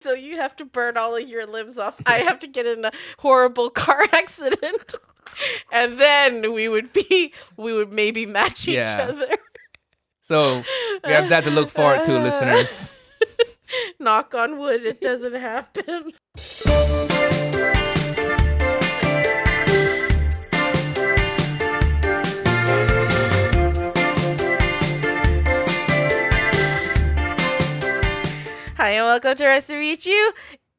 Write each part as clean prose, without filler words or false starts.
So you have to burn all of your limbs off. I have to get in a horrible car accident. And then we would maybe match each other. So we have that to look forward to, listeners. Knock on wood, it doesn't happen. Hi, and welcome to Nice to Meet You.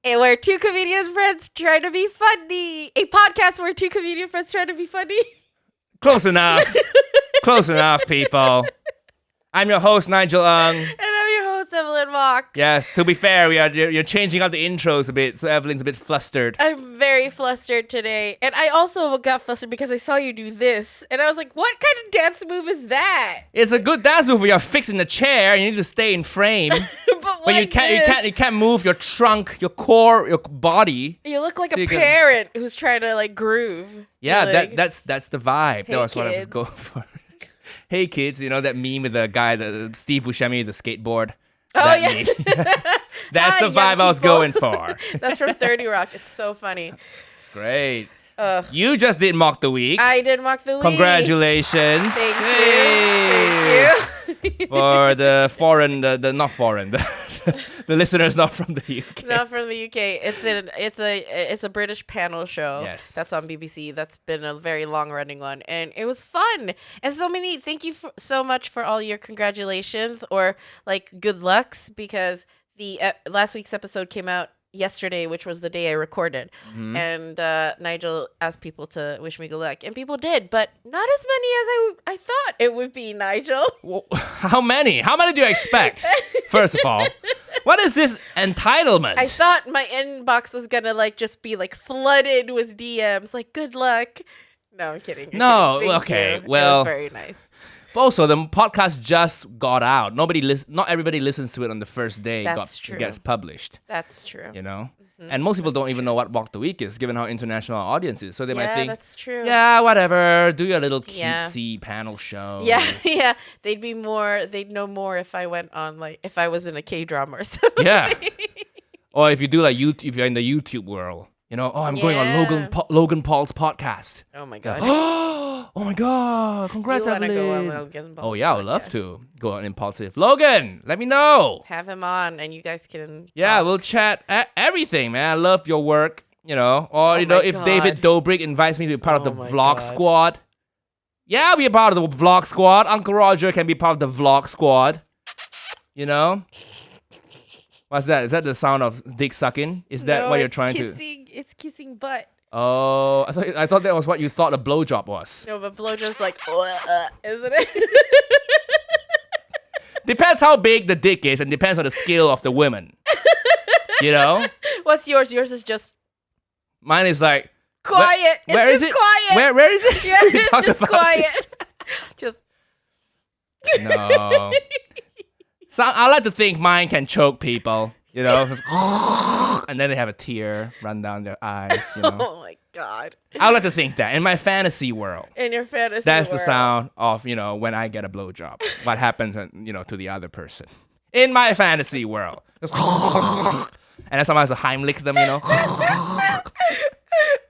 And we're two comedian friends trying to be funny. A podcast where two comedian friends try to be funny. Close enough. Close enough, people. I'm your host, Nigel. And I'm your host, Evelyn Mock. Yes, to be fair, you're changing up the intros a bit, so Evelyn's a bit flustered. I'm very flustered today. And I also got flustered because I saw you do this. And I was like, what kind of dance move is that? It's a good dance move where you're fixing the chair and you need to stay in frame. But you can't move your trunk, your core, your body. You look like a parent who's trying to like groove. Yeah, like, that's the vibe. Hey, that was kids. what I was going for. Hey kids, you know that meme with the guy, Steve Buscemi, the skateboard? Oh, that yeah. meme. That's the vibe I was going for. That's from 30 Rock. It's so funny. Great. You just did Mock the Week. I did Mock the Week. Congratulations. Thank you. For the foreign, not foreign, the listeners not from the UK. Not from the UK. It's a British panel show. Yes. That's on BBC. That's been a very long running one, and it was fun. And thank you so much for all your congratulations or like good lucks, because the last week's episode came out yesterday, which was the day I recorded. Mm-hmm. And Nigel asked people to wish me good luck, and people did, but not as many as I thought it would be, Nigel. Well, how many do you expect? First of all, what is this entitlement? I thought my inbox was gonna like just be like flooded with DMs like good luck. No, I'm kidding. No, Thank okay, you. well, it was very nice. Also, the podcast just got out. Not everybody listens to it on the first day True. It gets published. That's true. You know? Mm-hmm. And most people don't even know what Walk the Week is, given how international our audience is. So they might think, that's true. Yeah, whatever. Do your little cutesy panel show. Yeah. They'd know more if I went on if I was in a K-drama or something. Yeah. Or if you do if you're in the YouTube world. You know, I'm going on Logan Paul's podcast. Oh my god. Oh my god. Congrats, you wanna Evelyn. go on Logan Paul's I would love to go on Impulsive. Logan, let me know. Have him on and you guys can talk. We'll chat everything, man. I love your work, you know. Or, if David Dobrik invites me to be part of the vlog squad. Yeah, I'll be a part of the vlog squad. Uncle Roger can be part of the vlog squad. You know? What's that? Is that the sound of dick sucking? Is that what you're trying to? It's kissing butt. Oh, I thought that was what you thought a blowjob was. No, but blowjob's like, isn't it? Depends how big the dick is, and depends on the skill of the women. You know? What's yours? Yours is just... Mine is like... Quiet. Where is it? Quiet. Where is it? Yeah, it's just quiet. Just... No. So I like to think mine can choke people, you know, and then they have a tear run down their eyes, you know. Oh my god. I like to think that in my fantasy world. In your fantasy that's world. The sound of, when I get a blowjob. What happens, to the other person. In my fantasy world. And then someone has to Heimlich them,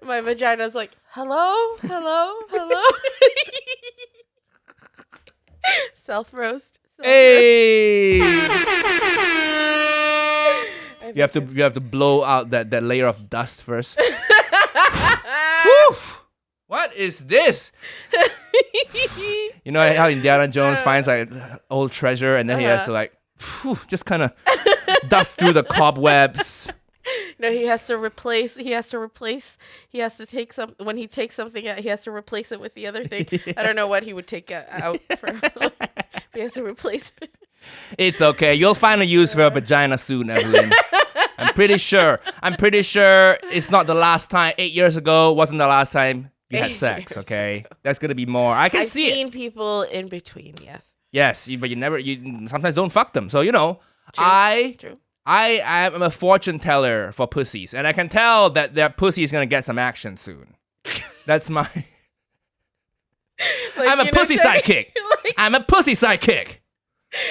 My vagina's like, hello? Self-roast. Hey! You have to blow out that layer of dust first. Woof! What is this? You know how Indiana Jones finds like old treasure and then he has to just kind of dust through the cobwebs. No, he has to take when he takes something out, he has to replace it with the other thing. I don't know what he would take out for. He has to replace it. It's okay. You'll find a use for a vagina soon, Evelyn. I'm pretty sure it's not the last time. 8 years ago wasn't the last time you had sex, okay? That's going to be more. I've seen people in between, yes. Yes, but you sometimes don't fuck them. So, True. I am a fortune teller for pussies, and I can tell that their pussy is going to get some action soon. That's my... I'm a pussy sidekick. I'm a pussy sidekick.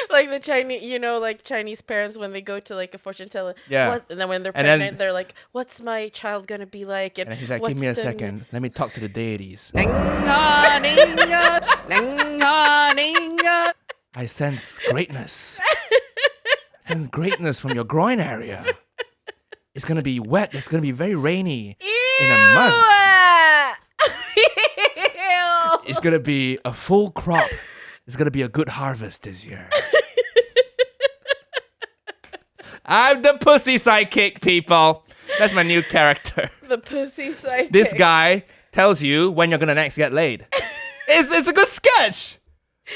Like the Chinese, like Chinese parents when they go to like a fortune teller. Yeah. And then when they're And pregnant, then- they're like, "What's my child gonna be like?" And he's like, give "What's me a the- second. Let me talk to the deities. I sense greatness. I sense greatness from your groin area. It's going to be wet. It's going to be very rainy in a month. Ew. It's going to be a full crop. It's going to be a good harvest this year. I'm the pussy sidekick, people. That's my new character. The pussy sidekick. This guy tells you when you're going to next get laid. It's a good sketch.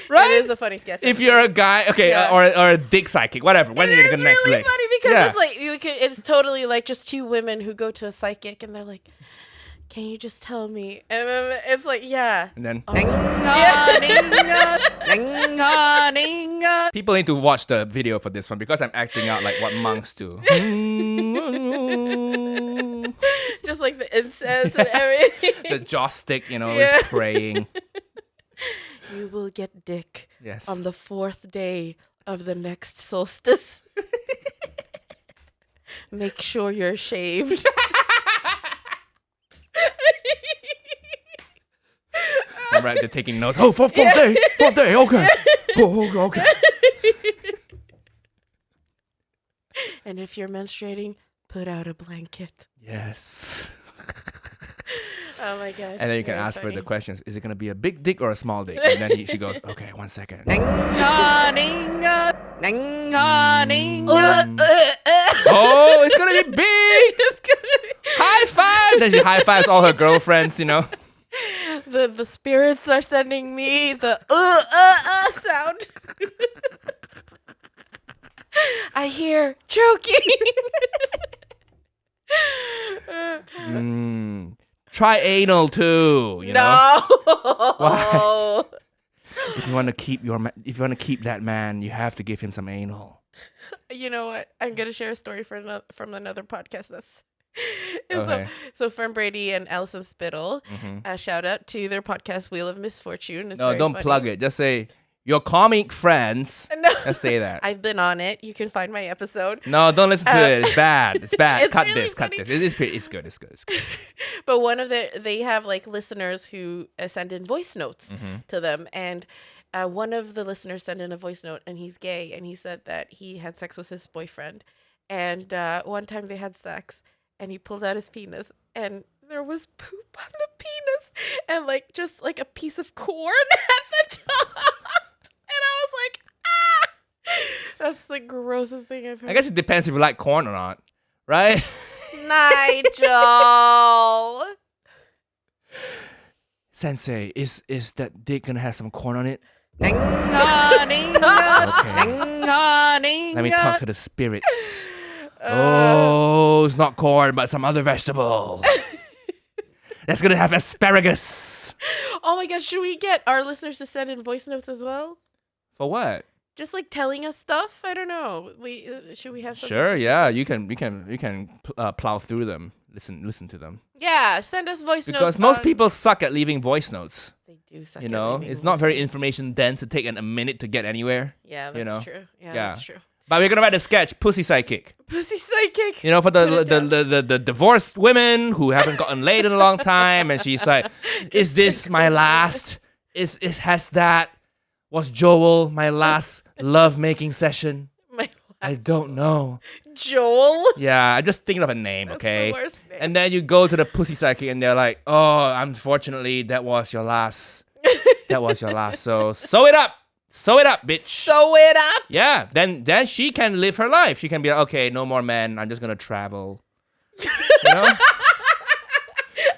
Right? It is a funny sketch. If you're a guy, okay, Yeah. or a dick psychic, whatever. When you're gonna next really lay. funny because Yeah. it's like it's totally like just two women who go to a psychic and they're like, "Can you just tell me?" And then it's like, yeah. And then Yeah. people need to watch the video for this one because I'm acting out like what monks do. Just like the incense and everything. The joss stick, Yeah. is praying. You will get dick Yes. on the 4th day of the next solstice. Make sure you're shaved. I'm right, they're taking notes. Oh, fourth day, okay. Oh, okay. And if you're menstruating, put out a blanket. Yes. Oh my god. And then you can Very ask her funny. the questions. Is it gonna be a big dick or a small dick? And then she goes, okay, 1 second. Oh, it's gonna be big. It's gonna be- High five. Then she high fives all her girlfriends, The spirits are sending me the sound. I hear choking. Try anal too. No. Why? If you want to keep that man, you have to give him some anal. You know what? I'm gonna share a story from another podcast. That's Okay. so Fern Brady and Alison Spittle. Mhm. Shout out to their podcast Wheel of Misfortune. It's No, very don't funny. plug it. Just say your comic friends. No. Just say that. I've been on it. You can find my episode. No, don't listen to it. It's bad. It's bad. It's cut really this. funny. Cut this. It's good. It's good. But one of they have like listeners who send in voice notes to them, and one of the listeners sent in a voice note, and he's gay, and he said that he had sex with his boyfriend, and one time they had sex, and he pulled out his penis, and there was poop on the penis, and like just like a piece of corn at the top, and I was like, ah, that's the grossest thing I've heard. I guess it depends if you like corn or not, right? Nigel. Sensei, is that dick gonna have some corn on it? Stop. Okay. Let me talk to the spirits. Oh, it's not corn, but some other vegetable. That's gonna have asparagus. Oh my gosh, should we get our listeners to send in voice notes as well? For what? Just like telling us stuff? I don't know. Should we have something Sure, specific? yeah. You can plow through them. Listen to them. Yeah, send us voice notes. Because most on- people suck at leaving voice notes. They do suck You at know, leaving it's not voice very notes. information dense to take a minute to get anywhere. Yeah, that's you know. true. Yeah, Yeah. that's true. But we're gonna write a sketch, Pussy Psychic. Pussy psychic. You know, for Put it down. the divorced women who haven't gotten laid in a long time, and she's like, "Is this my last? Was Joel my last love making session? My I don't know. Joel. Yeah, I'm just thinking of a name, That's okay? the worst name. And then you go to the Pussy Psychic, and they're like, "Oh, unfortunately, that was your last. That was your last. So sew it up, bitch." Sew it up. Yeah, then she can live her life. She can be like, okay, no more men. I'm just gonna travel. You know?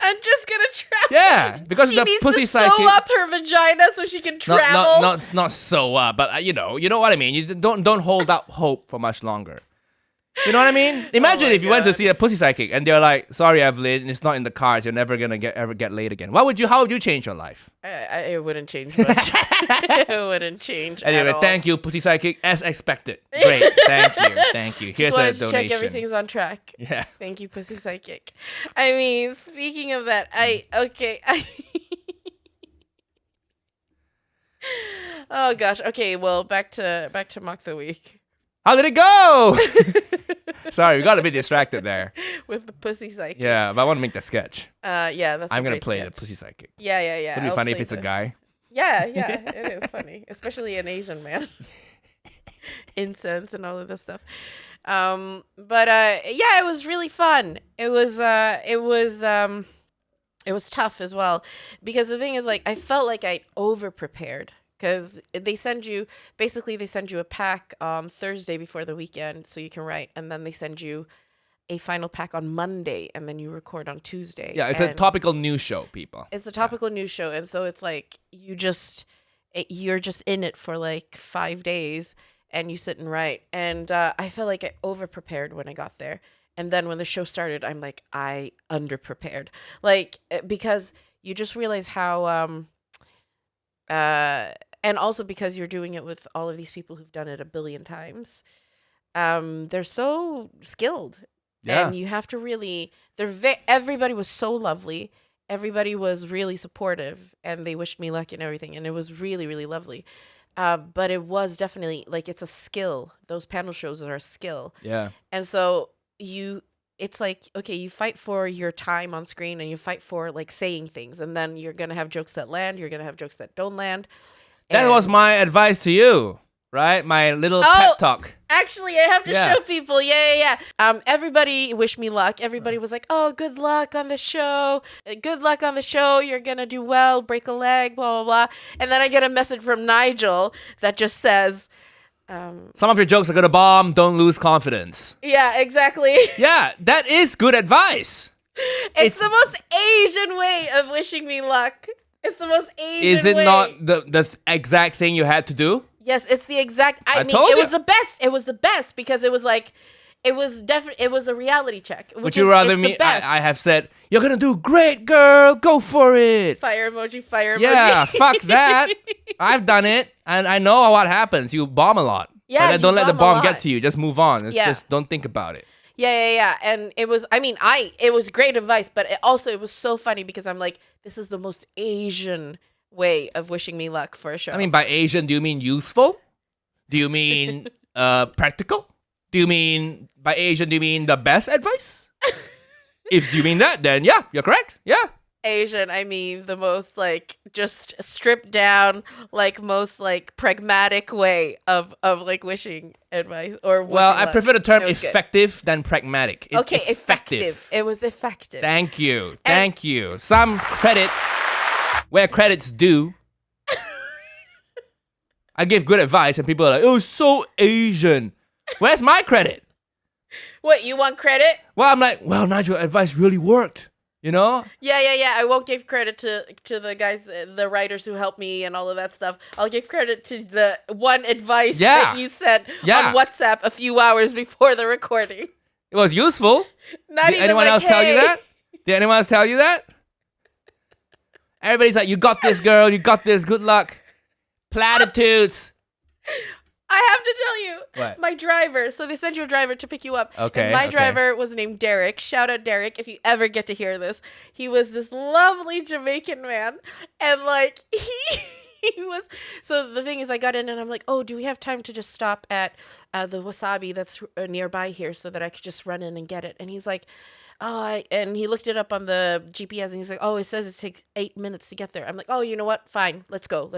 I'm just gonna travel. Yeah, because she the needs Pussy to Psychic. sew up her vagina so she can travel. Not sew up, but you know what I mean. You don't hold out hope for much longer. You know what I mean? Imagine my if you went to God. see a Pussy Psychic and they're like, "Sorry, Evelyn, it's not in the cards. You're never gonna ever get laid again." How would you change your life? It wouldn't change much. It wouldn't change. Anyway, at all. thank you, Pussy Psychic, as expected. Great, thank you. Here's Just a wanted to donation. check everything's on track. Yeah. Thank you, Pussy Psychic. I mean, speaking of that, Oh gosh. Okay. Well, back to mock the week. How did it go? Sorry, we got a bit distracted there. With the pussy psychic. Yeah, but I want to make that sketch. Yeah, that's. I'm gonna play sketch. the pussy psychic. Yeah. Wouldn't it be funny if it's a guy? Yeah, it is funny, especially an Asian man. Incense and all of this stuff. But yeah, it was really fun. It was tough as well, because the thing is, like, I felt like I over prepared, because they send you a pack on Thursday before the weekend so you can write, and then they send you a final pack on Monday, and then you record on Tuesday. Yeah, it's a topical news show, people. It's a topical news show, and so it's like you're just in it for like 5 days, and you sit and write. And I felt like I over prepared when I got there, and then when the show started, I'm like, I under prepared, like, because you just realize how and also because you're doing it with all of these people who've done it a billion times. They're so skilled. Yeah. And you have to really, everybody was so lovely. Everybody was really supportive, and they wished me luck and everything. And it was really, really lovely. But it was definitely, like, it's a skill. Those panel shows are a skill. Yeah. And so it's like, okay, you fight for your time on screen, and you fight for, like, saying things. And then you're going to have jokes that land. You're going to have jokes that don't land. That was my advice to you, right? My little pep talk. Actually, I have to show people. Yeah. Everybody wished me luck. Everybody was like, oh, good luck on the show. Good luck on the show. You're going to do well. Break a leg, blah, blah, blah. And then I get a message from Nigel that just says... some of your jokes are going to bomb. Don't lose confidence. Yeah, exactly. Yeah, that is good advice. It's the most Asian way of wishing me luck. It's the most Asian way. Is it not the exact thing you had to do? Yes, it's the exact. I mean, it was the best. It was the best because it was like, it was a reality check. Would you rather me? I have said, you're gonna do great, girl. Go for it. Fire emoji. Fire emoji. Yeah, fuck that. I've done it, and I know what happens. You bomb a lot. Yeah, and don't let the bomb get to you. Just move on. Just don't think about it. Yeah. And it was. I mean, it was great advice, but it was so funny because I'm like, this is the most Asian way of wishing me luck for a show. I mean, by Asian, do you mean useful? Do you mean practical? Do you mean by Asian? Do you mean the best advice? If you mean that, then yeah, you're correct. Yeah. Asian, I mean the most, like, just stripped down, like, most, like, pragmatic way of like wishing advice or wishing well, I luck. prefer the term effective than pragmatic. It's okay, effective. It was effective. Thank you. Thank you. Some credit where credit's due. I give good advice and people are like, oh, so Asian. Where's my credit? What, you want credit? Well, I'm like, well, Nigel, advice really worked. You know? Yeah. I won't give credit to the guys, the writers who helped me and all of that stuff. I'll give credit to the one advice that you sent on WhatsApp a few hours before the recording. It was useful. Did anyone else tell you that? Did anyone else tell you that? Everybody's like, you got this, girl. You got this. Good luck. Platitudes. I have to tell you, what? My driver. So they send you a driver to pick you up. Okay. And my driver was named Derek. Shout out Derek if you ever get to hear this. He was this lovely Jamaican man, and like he was. So the thing is, I got in and I'm like, oh, do we have time to just stop at the Wasabi that's nearby here so that I could just run in and get it? And he's like, and he looked it up on the GPS and he's like, oh, it says it takes 8 minutes to get there. I'm like, oh, you know what? Fine. Let's go.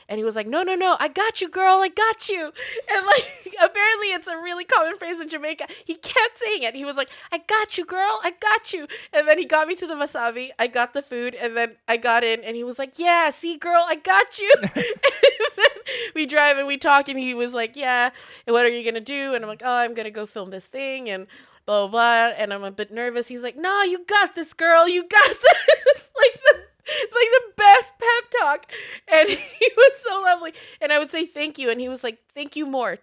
And he was like, no. I got you, girl. I got you. And like, apparently it's a really common phrase in Jamaica. He kept saying it. He was like, I got you, girl. I got you. And then he got me to the wasabi. I got the food and then I got in and he was like, yeah, see, girl, I got you. And then we drive and we talk and he was like, yeah, what are you going to do? And I'm like, oh, I'm going to go film this thing and blah, blah, blah, and I'm a bit nervous. He's like, no, you got this, girl. You got this. like the best pep talk. And he was so lovely. And I would say thank you. And he was like, thank you more.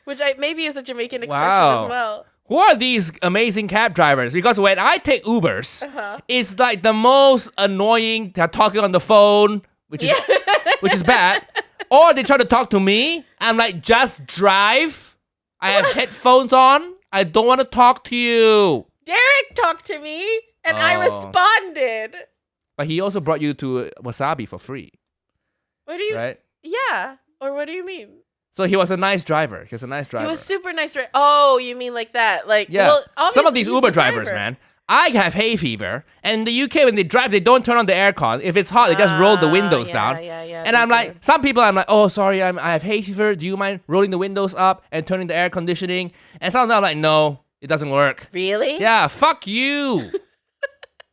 Which maybe is a Jamaican expression as well. Who are these amazing cab drivers? Because when I take Ubers, it's like the most annoying. They're talking on the phone, which is bad. Or they try to talk to me. I'm like, just drive. I have headphones on. I don't want to talk to you. Derek talked to me, and I responded. But he also brought you to Wasabi for free. What do you... Right? Yeah. Or what do you mean? So he was a nice driver. He was super nice. Oh, you mean like that? Like, yeah. Well, some of these Uber drivers, man. I have hay fever, and in the UK when they drive, they don't turn on the aircon. If it's hot, they just roll the windows down. Yeah. And I'm like, some people, I'm like, oh, sorry, I have hay fever. Do you mind rolling the windows up and turning the air conditioning? And sometimes I'm like, no, it doesn't work. Really? Yeah, fuck you.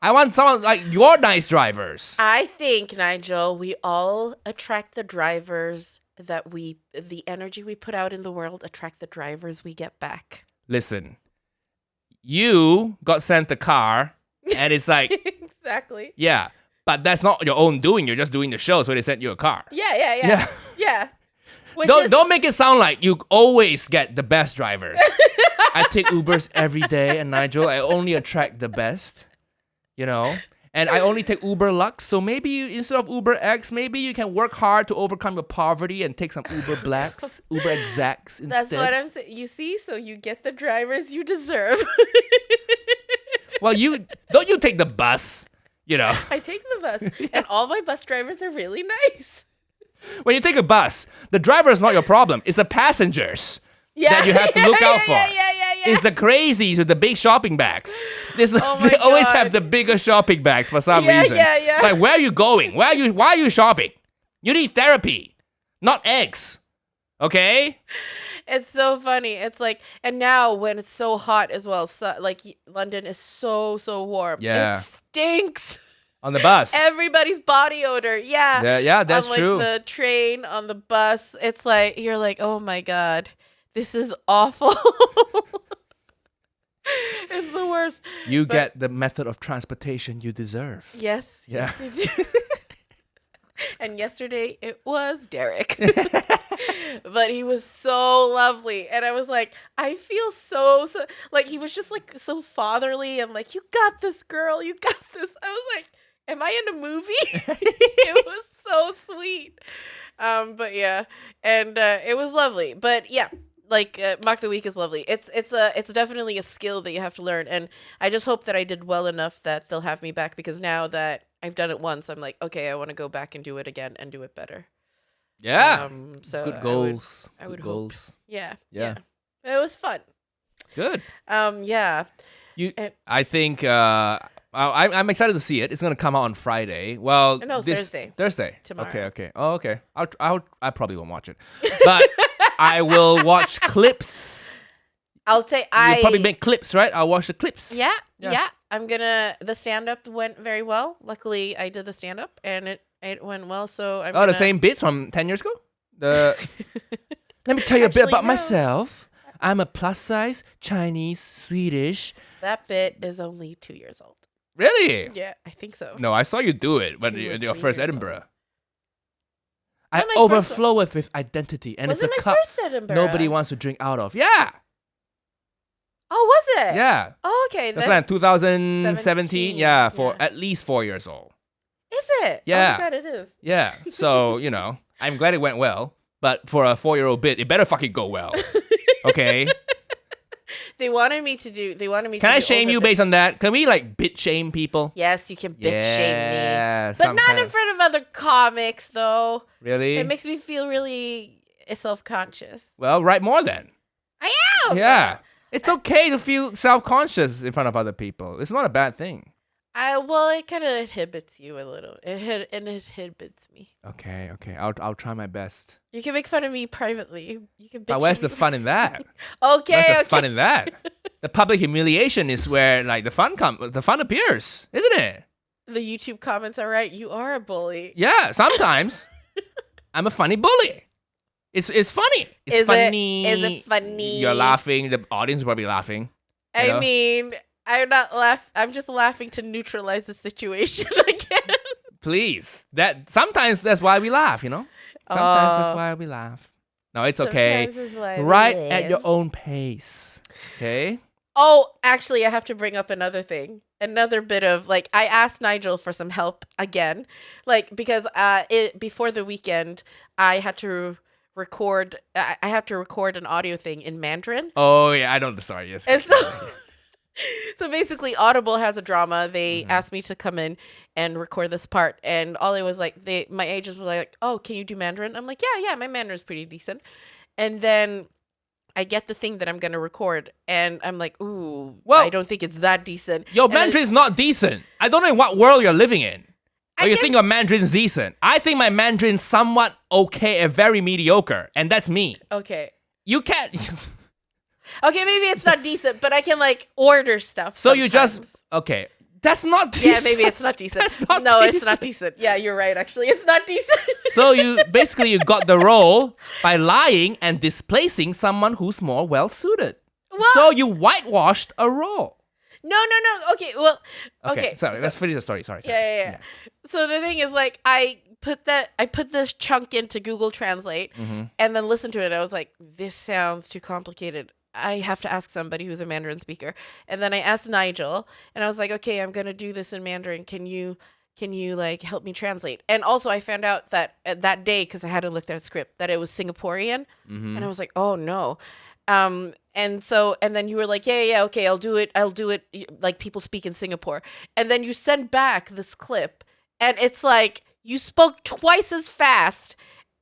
I want someone like your nice drivers. I think, Nigel, we all attract the drivers the energy we put out in the world attract the drivers we get back. Listen, you got sent a car, and it's like... Exactly. Yeah, but that's not your own doing. You're just doing the show, so they sent you a car. Yeah. Don't make it sound like you always get the best drivers. I take Ubers every day, and Nigel, I only attract the best, you know? And I only take Uber Lux, so maybe instead of Uber X, maybe you can work hard to overcome your poverty and take some Uber Blacks, Uber Execs instead. That's what I'm saying. You see? So you get the drivers you deserve. Well, don't you take the bus, you know? I take the bus, and all my bus drivers are really nice. When you take a bus, the driver is not your problem. It's the passengers that you have to look out for. Yeah. It's the crazies with the big shopping bags. They always have the bigger shopping bags for some reason. Yeah. Like, where are you going? Why are you shopping? You need therapy, not eggs. Okay? It's so funny. It's like, and now when it's so hot as well, so, like London is so warm. Yeah. It stinks. On the bus. Everybody's body odor. Yeah. Yeah, that's true. On true. the train, on the bus, it's like, you're like, oh my God, this is awful. It's the worst. You get the method of transportation you deserve. Yes. Yeah. Yes, you do. And yesterday it was Derek. But he was so lovely. And I was like, I feel so like he was just like so fatherly and like, you got this, girl, you got this. I was like, am I in a movie? It was so sweet. But yeah, and it was lovely. But yeah, like Mock the Week is lovely. It's definitely a skill that you have to learn, and I just hope that I did well enough that they'll have me back, because now that I've done it once, I'm like, okay, I want to go back and do it again and do it better. Yeah. So good goals. I would good hope. goals. Yeah. Yeah. It was fun. Good. Yeah. I think I'm excited to see it. It's gonna come out on Friday. Well, no, Thursday. Thursday. Tomorrow. Okay. Oh, okay. I probably won't watch it, but I will watch clips. I'll say You probably make clips, right? I'll watch the clips. Yeah. The stand-up went very well. Luckily, I did the stand-up, and it went well. So the same bits from 10 years ago. Let me tell you a bit about myself. I'm a plus-size Chinese Swedish. That bit is only 2 years old. Really? Yeah, I think so. No, I saw you do it when your first Edinburgh. Old. I overfloweth with identity, and was it's it a cup first Edinburgh? nobody wants to drink out of. Yeah. Oh, was it? Yeah. Oh, okay. That's when 2017. 17, Yeah, for at least 4 years old. Is it? Yeah. Oh my God, it is. Yeah. So I'm glad it went well, but for a 4-year-old bit, it better fucking go well. Okay. They wanted me to do. Can I shame you based on that? Can we bit shame people? Yes, you can bitch shame me, but sometimes. not in front of other comics, though. Really? It makes me feel really self-conscious. Well, write more then. I am. Yeah, it's okay to feel self-conscious in front of other people. It's not a bad thing. It kind of inhibits you a little. It inhibits me. Okay. I'll try my best. You can make fun of me privately. You can. But where's the fun in that? Okay. Where's the fun in that? The public humiliation is where the fun appears, isn't it? The YouTube comments are right. You are a bully. Yeah, sometimes I'm a funny bully. It's funny. It's funny. Is it funny? You're laughing. The audience is probably laughing. I mean, I'm not I'm just laughing to neutralize the situation again. Please. Sometimes that's why we laugh, Sometimes that's why we laugh. No, it's okay. Right at your own pace. Okay? Oh, actually, I have to bring up another thing. Another bit of, I asked Nigel for some help again. Because before the weekend, I had to record an audio thing in Mandarin. Oh, yeah, I know the story. Yes. And So basically, Audible has a drama. They asked me to come in and record this part, and all it was like, my agents were like, "Oh, can you do Mandarin?" I'm like, "Yeah, my Mandarin's pretty decent." And then I get the thing that I'm gonna record, and I'm like, "Ooh, well, I don't think it's that decent." Your Mandarin's not decent. I don't know in what world you're living in. Or you think your Mandarin's decent. I think my Mandarin's somewhat okay and very mediocre, and that's me. Okay. You can't... Okay, maybe it's not decent, but I can, like, order stuff So sometimes. you just... Okay. That's not decent. Yeah, maybe it's not decent. Not no, decent. It's not decent. Yeah, you're right, actually. It's not decent. So you got the role by lying and displacing someone who's more well-suited. Well, so you whitewashed a role. No. Okay, well, okay. Sorry, let's finish the story. Sorry. Yeah. So the thing is, like, I put this chunk into Google Translate and then listened to it. I was like, this sounds too complicated. I have to ask somebody who's a Mandarin speaker. And then I asked Nigel, and I was like, okay, I'm gonna do this in Mandarin. Can you like help me translate? And also, I found out that that day, because I hadn't looked at a script, that it was Singaporean, and I was like, oh no. And then you were like, yeah, okay, I'll do it like people speak in Singapore. And then you send back this clip, and it's like you spoke twice as fast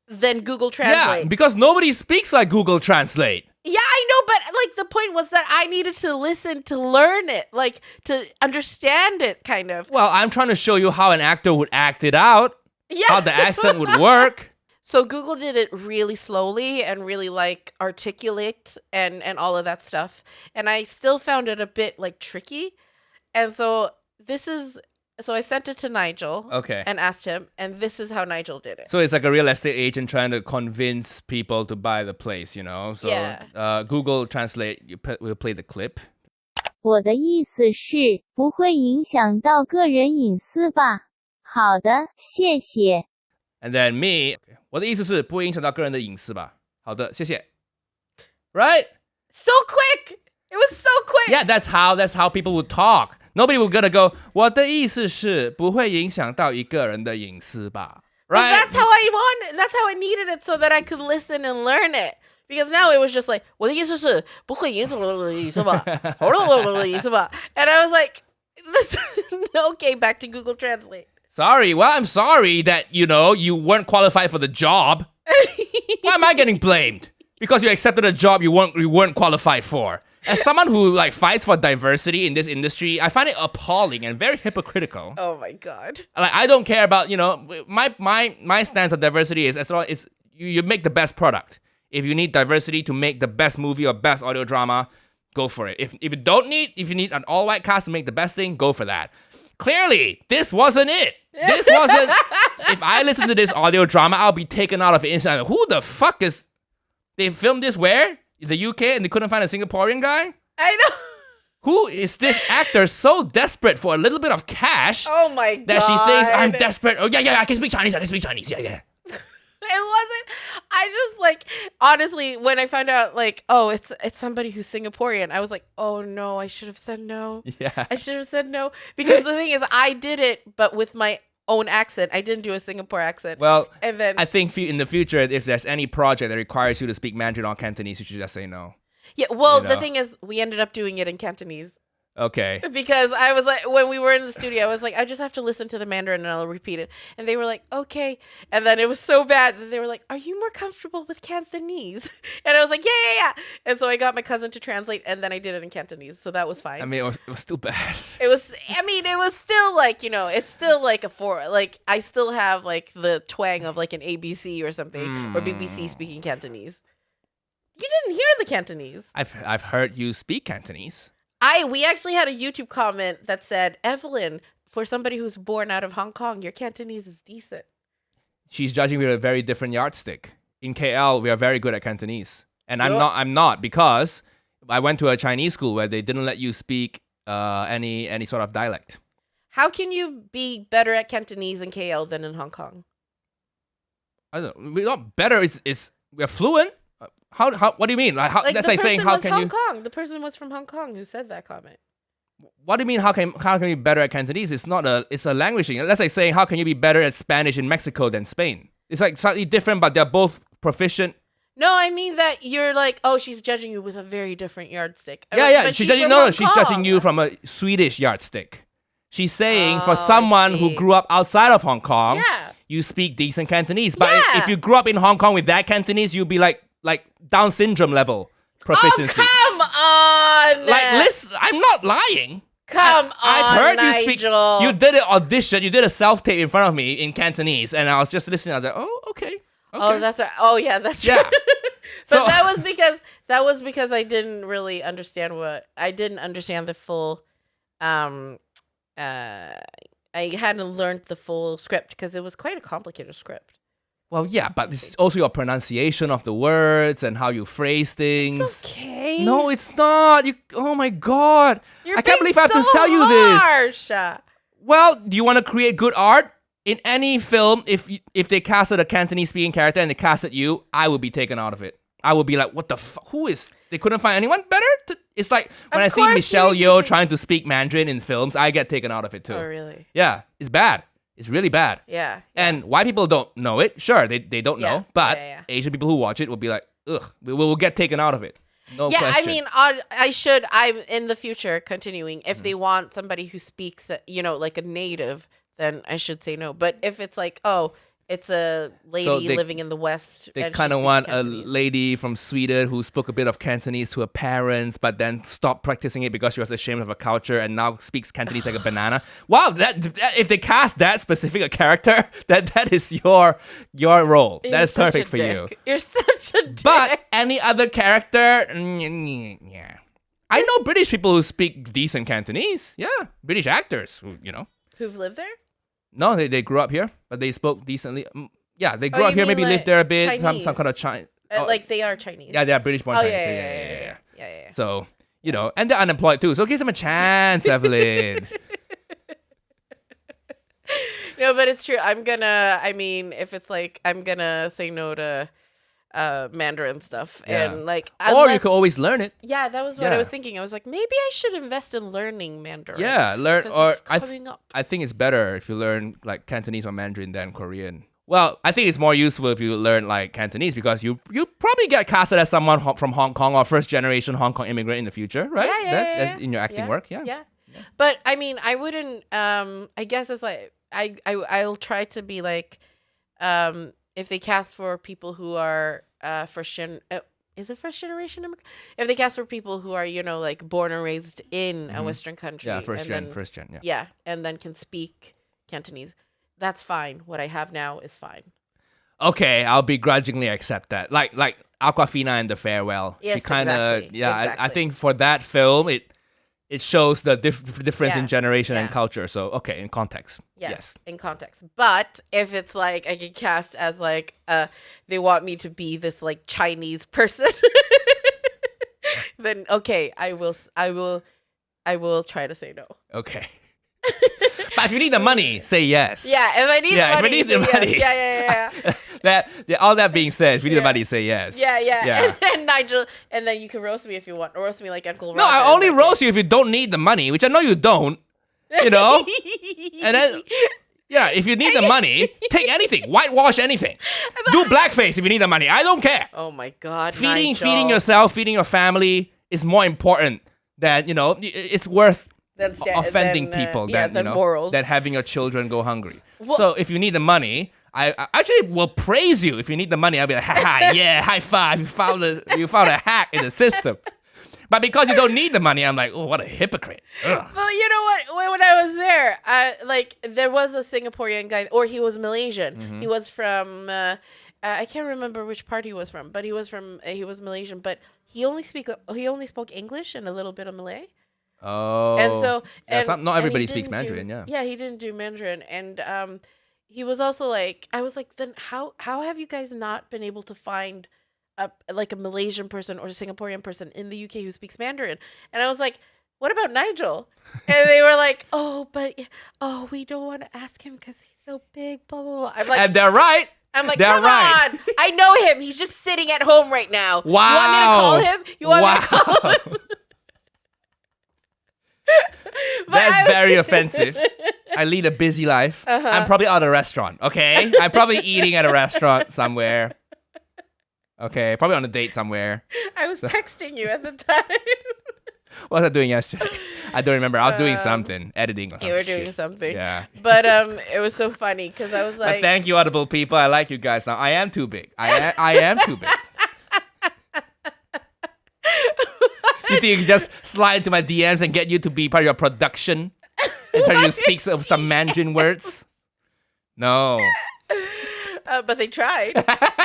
than Google Translate. Yeah, because nobody speaks like Google Translate. Yeah, I know, but like the point was that I needed to listen to learn it, like to understand it, kind of. Well, I'm trying to show you how an actor would act it out, how the accent would work. So Google did it really slowly and really like articulate and all of that stuff. And I still found it a bit like tricky. And so I sent it to Nigel and asked him, and this is how Nigel did it. So it's like a real estate agent trying to convince people to buy the place, you know? So Google Translate, we'll play the clip. 我的意思是，不会影响到个人隐私吧？好的，谢谢。 And then me, 我的意思是不会影响到个人的隐私吧？好的，谢谢。Right? So quick! It was so quick! Yeah, that's how people would talk. Nobody would gonna go, 我的意思是不会影响到一个人的隐私吧？ Right? But that's how I needed it so that I could listen and learn it. Because now it was just like, 我的意思是不会影响我的隐私吧？And I was like, okay, back to Google Translate. Sorry, well, I'm sorry that, you weren't qualified for the job. Why am I getting blamed? Because you accepted a job you weren't qualified for. As someone who like fights for diversity in this industry, I find it appalling and very hypocritical. Oh my god. Like I don't care about, my stance on diversity is as long as you make the best product. If you need diversity to make the best movie or best audio drama, go for it. If you need an all-white cast to make the best thing, go for that. Clearly, this wasn't it. This wasn't. If I listen to this audio drama, I'll be taken out of it instantly. Who the fuck is? They filmed this where? In the UK, and they couldn't find a Singaporean guy? I know. Who is this actor so desperate for a little bit of cash? Oh my god. That she thinks I'm desperate. Oh yeah, I can speak Chinese. Yeah. It wasn't. I just like honestly when I found out like it's somebody who's Singaporean, I was like, oh no, I should have said no. Yeah. I should have said no because the thing is I did it but with my own accent. I didn't do a Singapore accent. Well, and then I think in the future, if there's any project that requires you to speak Mandarin or Cantonese, you should just say no. Yeah, well, the thing is, we ended up doing it in Cantonese. Okay. Because I was like, when we were in the studio, I was like, I just have to listen to the Mandarin and I'll repeat it. And they were like, okay. And then it was so bad that they were like, are you more comfortable with Cantonese? And I was like, yeah. And so I got my cousin to translate and then I did it in Cantonese. So that was fine. I mean, it was still bad. It was still like, it's still like I still have like the twang of like an ABC or something or BBC speaking Cantonese. You didn't hear the Cantonese. I've heard you speak Cantonese. We actually had a YouTube comment that said, Evelyn, for somebody who's born out of Hong Kong, your Cantonese is decent. She's judging me with a very different yardstick. In KL, we are very good at Cantonese. And I'm not because I went to a Chinese school where they didn't let you speak any sort of dialect. How can you be better at Cantonese in KL than in Hong Kong? I don't know. We're not better. We're fluent. How? What do you mean? Like that's like saying how can Hong Kong. The person was from Hong Kong who said that comment. What do you mean? How can you be better at Cantonese? It's a language thing. That's like saying how can you be better at Spanish in Mexico than Spain? It's like slightly different, but they're both proficient. No, I mean that you're like, oh, she's judging you with a very different yardstick. Yeah. She's She's judging you from a Swedish yardstick. She's saying for someone who grew up outside of Hong Kong, you speak decent Cantonese. But if you grew up in Hong Kong with that Cantonese, you'll be like Down syndrome level proficiency. Oh, come on! Like, listen, I'm not lying. I've heard Nigel. you speak. You did an audition. You did a self-tape in front of me in Cantonese, and I was just listening. I was like, oh, okay. Oh, that's right. Oh, yeah, that's yeah. right. But that was because I didn't really understand the full. I hadn't learned the full script because it was quite a complicated script. Well, yeah, but it's also your pronunciation of the words and how you phrase things. It's okay. No, it's not. Oh my God. You're I can't believe I have to so tell you harsh. this. Well, do you want to create good art? In any film, if they casted a Cantonese speaking character and they casted you, I would be taken out of it. I would be like, what the fuck? Who is... They couldn't find anyone better? It's like when I see Michelle Yeoh trying to speak Mandarin in films, I get taken out of it too. Oh, really? Yeah, it's bad. It's really bad. Yeah. And white people don't know it. Sure, they don't know. But Asian people who watch it will be like, ugh, we'll get taken out of it. No question. I mean, I'm in the future continuing. If they want somebody who speaks, like a native, then I should say no. But if it's like, oh, it's a lady living in the West. They kind of want Cantonese. A lady from Sweden who spoke a bit of Cantonese to her parents, but then stopped practicing it because she was ashamed of her culture and now speaks Cantonese like a banana. Wow, that if they cast that specific character, that is your role. That is perfect for you. You're such a dick. But any other character, yeah. I know British people who speak decent Cantonese. Yeah, British actors who've lived there. No, they grew up here, but they spoke decently. Yeah, they grew up here, maybe lived there a bit, some kind of Chinese. Like they are Chinese. Yeah, they are British born Chinese. Yeah. So, and they're unemployed too. So give them a chance, Evelyn. No, but it's true. If it's like, I'm gonna say no to Mandarin stuff and like or you could always learn it. Yeah, that was what I was thinking. I was like, maybe I should invest in learning Mandarin. Yeah, I think it's better if you learn like Cantonese or Mandarin than Korean. Well, I think it's more useful if you learn like Cantonese because you probably get casted as someone from Hong Kong or first generation Hong Kong immigrant in the future, right? That's in your acting work. Yeah. But I mean, I wouldn't. I guess it's like I'll try to be like, if they cast for people who are is it first generation immigrant? If they cast for people who are like born and raised in a Western country, first gen, yeah, and then can speak Cantonese, that's fine. What I have now is fine. Okay, I'll begrudgingly accept that. Like Aquafina and the Farewell. Yes, she kind of exactly. I think for that film it shows the difference in generation and culture. So, okay, in context. Yes, in context. But if it's like I get cast as like they want me to be this like Chinese person, then okay, I will try to say no. Okay. But if you need the money, say yes. Yeah, if I need the money. Yeah. All that being said, if you need the money, say yes. Yeah. And Nigel, and then you can roast me if you want. Roast me like Uncle Rob. No, I only roast you if you don't need the money, which I know you don't. And then, if you need the money, take anything. Whitewash anything. Do blackface if you need the money. I don't care. Oh my God, Feeding yourself, feeding your family is more important than, it's worth offending people than morals. Than having your children go hungry. Well, so if you need the money, I actually will praise you. If you need the money, I'll be like, haha, yeah, high five. You found a hack in the system. But because you don't need the money, I'm like, oh, what a hypocrite. Ugh. Well, you know what? When I was there, there was a Singaporean guy, or he was Malaysian. Mm-hmm. He was from, I can't remember which part he was from, but he was Malaysian. But he only spoke English and a little bit of Malay. Oh, and so not everybody speaks Mandarin. Yeah, he didn't do Mandarin, and he was also like, I was like, then how have you guys not been able to find a Malaysian person or a Singaporean person in the UK who speaks Mandarin? And I was like, what about Nigel? And they were like, we don't want to ask him because he's so big, blah blah blah. I'm like, and they're right. I'm like, come on! I know him. He's just sitting at home right now. Wow. You want me to call him? That's very offensive. I lead a busy life. I'm probably at a restaurant, okay? I'm probably eating at a restaurant somewhere. Okay, probably on a date somewhere. I was texting you at the time. What was I doing yesterday? I don't remember. I was doing something, editing or something. You were doing something. Yeah. But it was so funny because I was like... But thank you, Audible people. I like you guys now. I am too big. I am too big. You think you can just slide into my DMs and get you to be part of your production? And try to speak some Mandarin words? No. But they tried.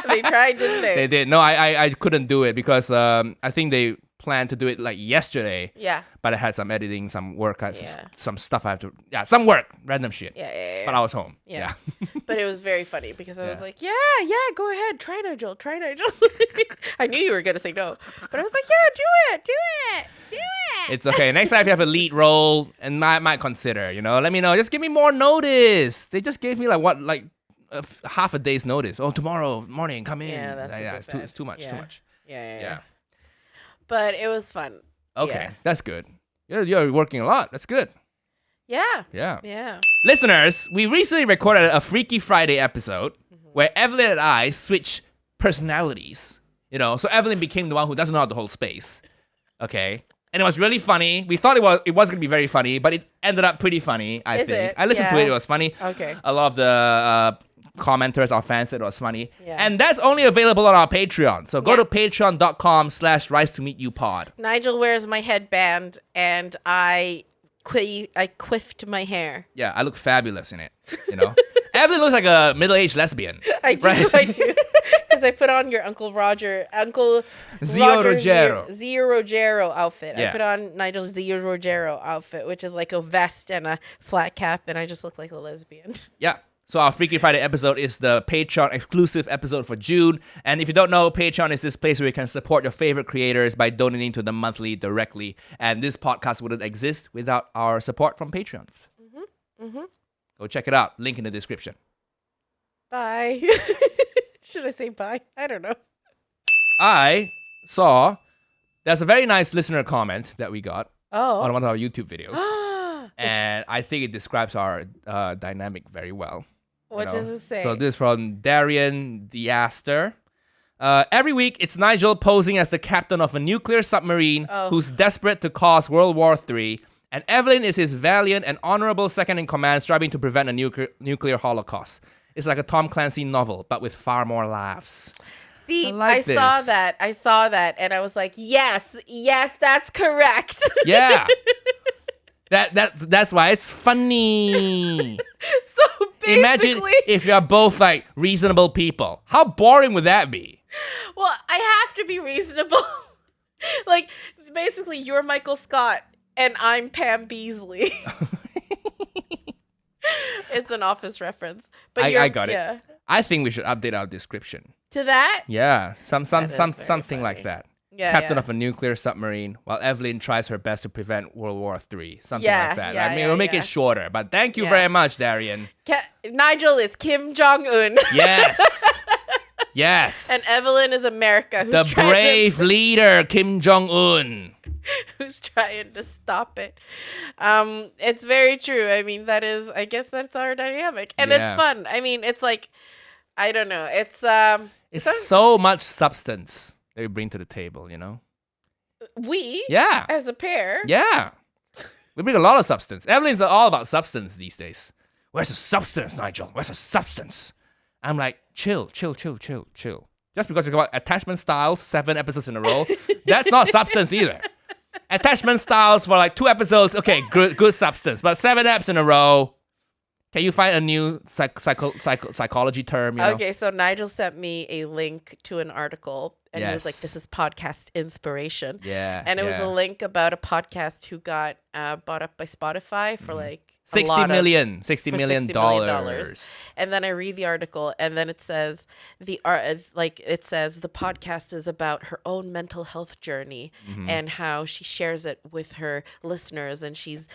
They tried, didn't they? They did. No, I couldn't do it because I think they planned to do it like yesterday. Yeah. But I had some editing, some work, Yeah. some stuff I have to... Yeah, some work. Random shit. Yeah. But I was home. Yeah. Yeah. But it was very funny because I was Yeah. like, yeah, go ahead. Try Nigel. I knew you were going to say no. But I was like, yeah, do it. It's okay. Next time if you have a lead role, and I might consider, let me know. Just give me more notice. They just gave me half a day's notice. Oh, tomorrow morning, come in. Yeah, that's it's too much. Yeah. Too much. Yeah. But it was fun. Okay, Yeah. that's good. You're working a lot. That's good. Yeah. Yeah. Listeners, we recently recorded a Freaky Friday episode where Evelyn and I switched personalities. So Evelyn became the one who doesn't know how to hold space. Okay. And it was really funny. We thought it was going to be very funny, but it ended up pretty funny, I think. It? I listened to Yeah. it. It was funny. Okay. A lot of the commenters, our fans said it was funny. Yeah. And that's only available on our Patreon. So go Yeah. to patreon.com/rise-to-meet-you-pod. Nigel wears my headband and I quiffed my hair. Yeah, I look fabulous in it, Evelyn looks like a middle-aged lesbian. I do. Because I put on your Uncle Rogero outfit. Yeah. I put on Nigel's Zio Rogero outfit, which is like a vest and a flat cap, and I just look like a lesbian. Yeah. So our Freaky Friday episode is the Patreon exclusive episode for June. And if you don't know, Patreon is this place where you can support your favorite creators by donating to them monthly directly. And this podcast wouldn't exist without our support from Patreon. Go check it out. Link in the description. Bye. Should I say bye? I don't know. I saw there's a very nice listener comment that we got Oh. on one of our YouTube videos. And I think it describes our dynamic very well. What does it say? So this is from Darian Diaster. Every week, it's Nigel posing as the captain of a nuclear submarine who's desperate to cause World War III, and Evelyn is his valiant and honorable second-in-command striving to prevent a nuclear holocaust. It's like a Tom Clancy novel, but with far more laughs. See, I saw that. And I was like, yes, that's correct. Yeah. That's why it's funny. So basically... Imagine if you're both like reasonable people. How boring would that be? Well, I have to be reasonable. Like, basically, you're Michael Scott and I'm Pam Beasley. It's an Office reference. But I got it. Yeah. I think we should update our description. To that? Yeah, something funny. like that. Yeah, Captain yeah. of a nuclear submarine, while Evelyn tries her best to prevent World War III. Something Yeah, like that. yeah, I mean, yeah, we'll make yeah. it shorter. But thank you Yeah. very much, Darian. Nigel is Kim Jong-un. Yes. Yes. And Evelyn is America, the brave leader, Kim Jong-un. who's trying to stop it. It's very true. I mean, I guess that's our dynamic. And Yeah. it's fun. I mean, it's like, I don't know. It's so much substance that we bring to the table, we, Yeah. as a pair. Yeah. We bring a lot of substance. Evelyn's all about substance these days. Where's the substance, Nigel? Where's the substance? I'm like, chill. Just because we got attachment styles 7 episodes in a row, that's not substance either. Attachment styles for like 2 episodes, okay, good substance. But 7 eps in a row, can you find a new psychology term? Okay, so Nigel sent me a link to an article, and he was like, Yes. "This is podcast inspiration." Yeah. And it was a link about a podcast who got bought up by Spotify for like $60 million $60 million. And then I read the article, and then it says the podcast is about her own mental health journey and how she shares it with her listeners, and she's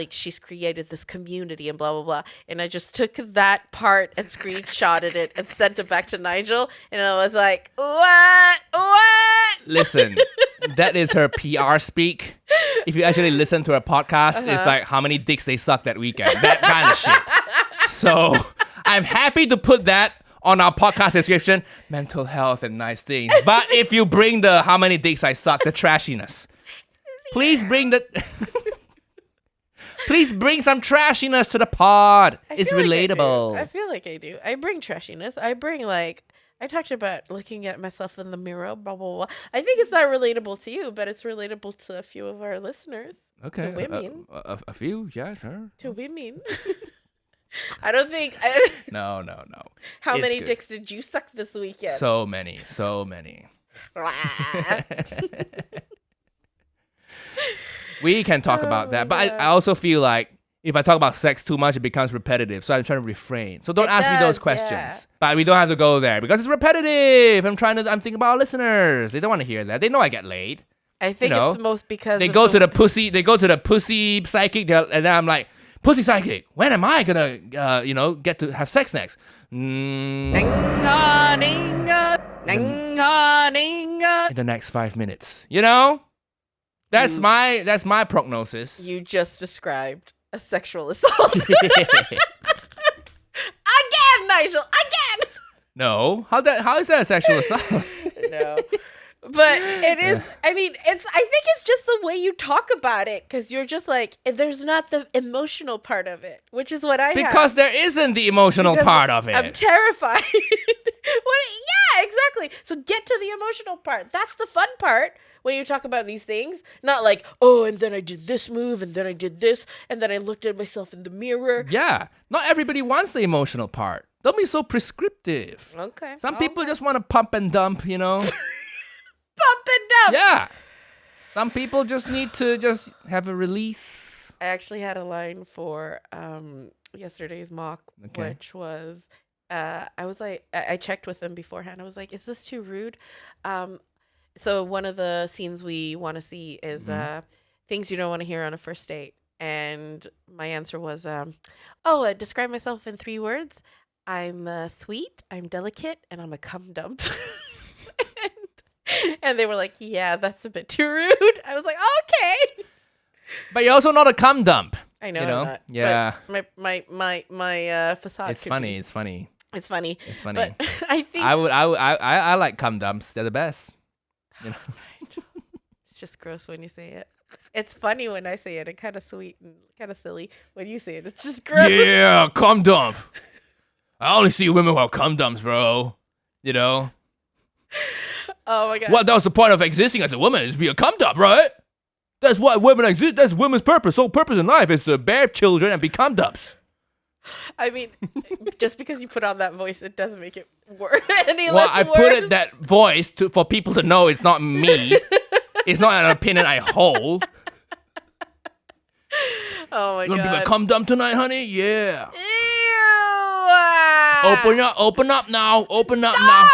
she's created this community and blah blah blah. And I just took that part and screenshotted it and sent it back to Nigel, and I was like, "What? Listen, that is her PR speak. If you actually listen to her podcast, it's like how many dicks they sucked that weekend. That kind of shit. So I'm happy to put that on our podcast description, mental health and nice things. But if you bring the how many dicks I suck, the trashiness, please bring please bring some trashiness to the pod. It's relatable. I feel like I do. I bring trashiness. I bring I talked about looking at myself in the mirror, blah, blah, blah. I think it's not relatable to you, but it's relatable to a few of our listeners. Okay. To women. A few, yeah, sure. To women. I don't think... No. How many dicks did you suck this weekend? So many. We can talk about that, but I also feel like if I talk about sex too much, it becomes repetitive. So I'm trying to refrain. So don't ask me those questions. Yeah. But we don't have to go there because it's repetitive. I'm thinking about our listeners. They don't want to hear that. They know I get laid. I think it's most because they go to the pussy psychic, and then I'm like, pussy psychic, when am I gonna get to have sex next? In the next 5 minutes. That's my prognosis. You just described a sexual assault. Again, Nigel, again. No, how is that a sexual assault? No, but it is. I mean, I think it's just the way you talk about it, because you're just like, there's not the emotional part of it, which is what I have. Because there isn't the emotional part of it. I'm terrified. Yeah, exactly. So get to the emotional part. That's the fun part when you talk about these things. Not like, oh, and then I did this move, and then I did this, and then I looked at myself in the mirror. Yeah. Not everybody wants the emotional part. Don't be so prescriptive. Okay. Some people just want to pump and dump, Pump and dump. Yeah. Some people just need to just have a release. I actually had a line for yesterday's mock, which was... I was like, I checked with them beforehand. I was like, is this too rude? So one of the scenes we want to see is things you don't want to hear on a first date. And my answer was, describe myself in 3 words. I'm sweet, I'm delicate, and I'm a cum dump. and they were like, yeah, that's a bit too rude. I was like, okay. But you're also not a cum dump. I know. I'm not, yeah. My facade. It's funny. It's funny. It's funny. It's funny. But I think I like cum dumps. They're the best. It's just gross when you say it. It's funny when I say it, and kind of sweet and kind of silly when you say it. It's just gross. Yeah, cum dump. I only see women who have cum dumps, bro. Oh my god. Well, that was the point of existing as a woman, is to be a cum dump, right? That's why women exist. That's women's purpose. Sole purpose in life is to bear children and be cum dumps. I mean, just because you put on that voice, it doesn't make it any well, less I worse. put it that voice for people to know it's not me. It's not an opinion I hold. Oh my god. You gonna be my cum dump tonight, honey? Yeah. Ew. Open up now. Open up now.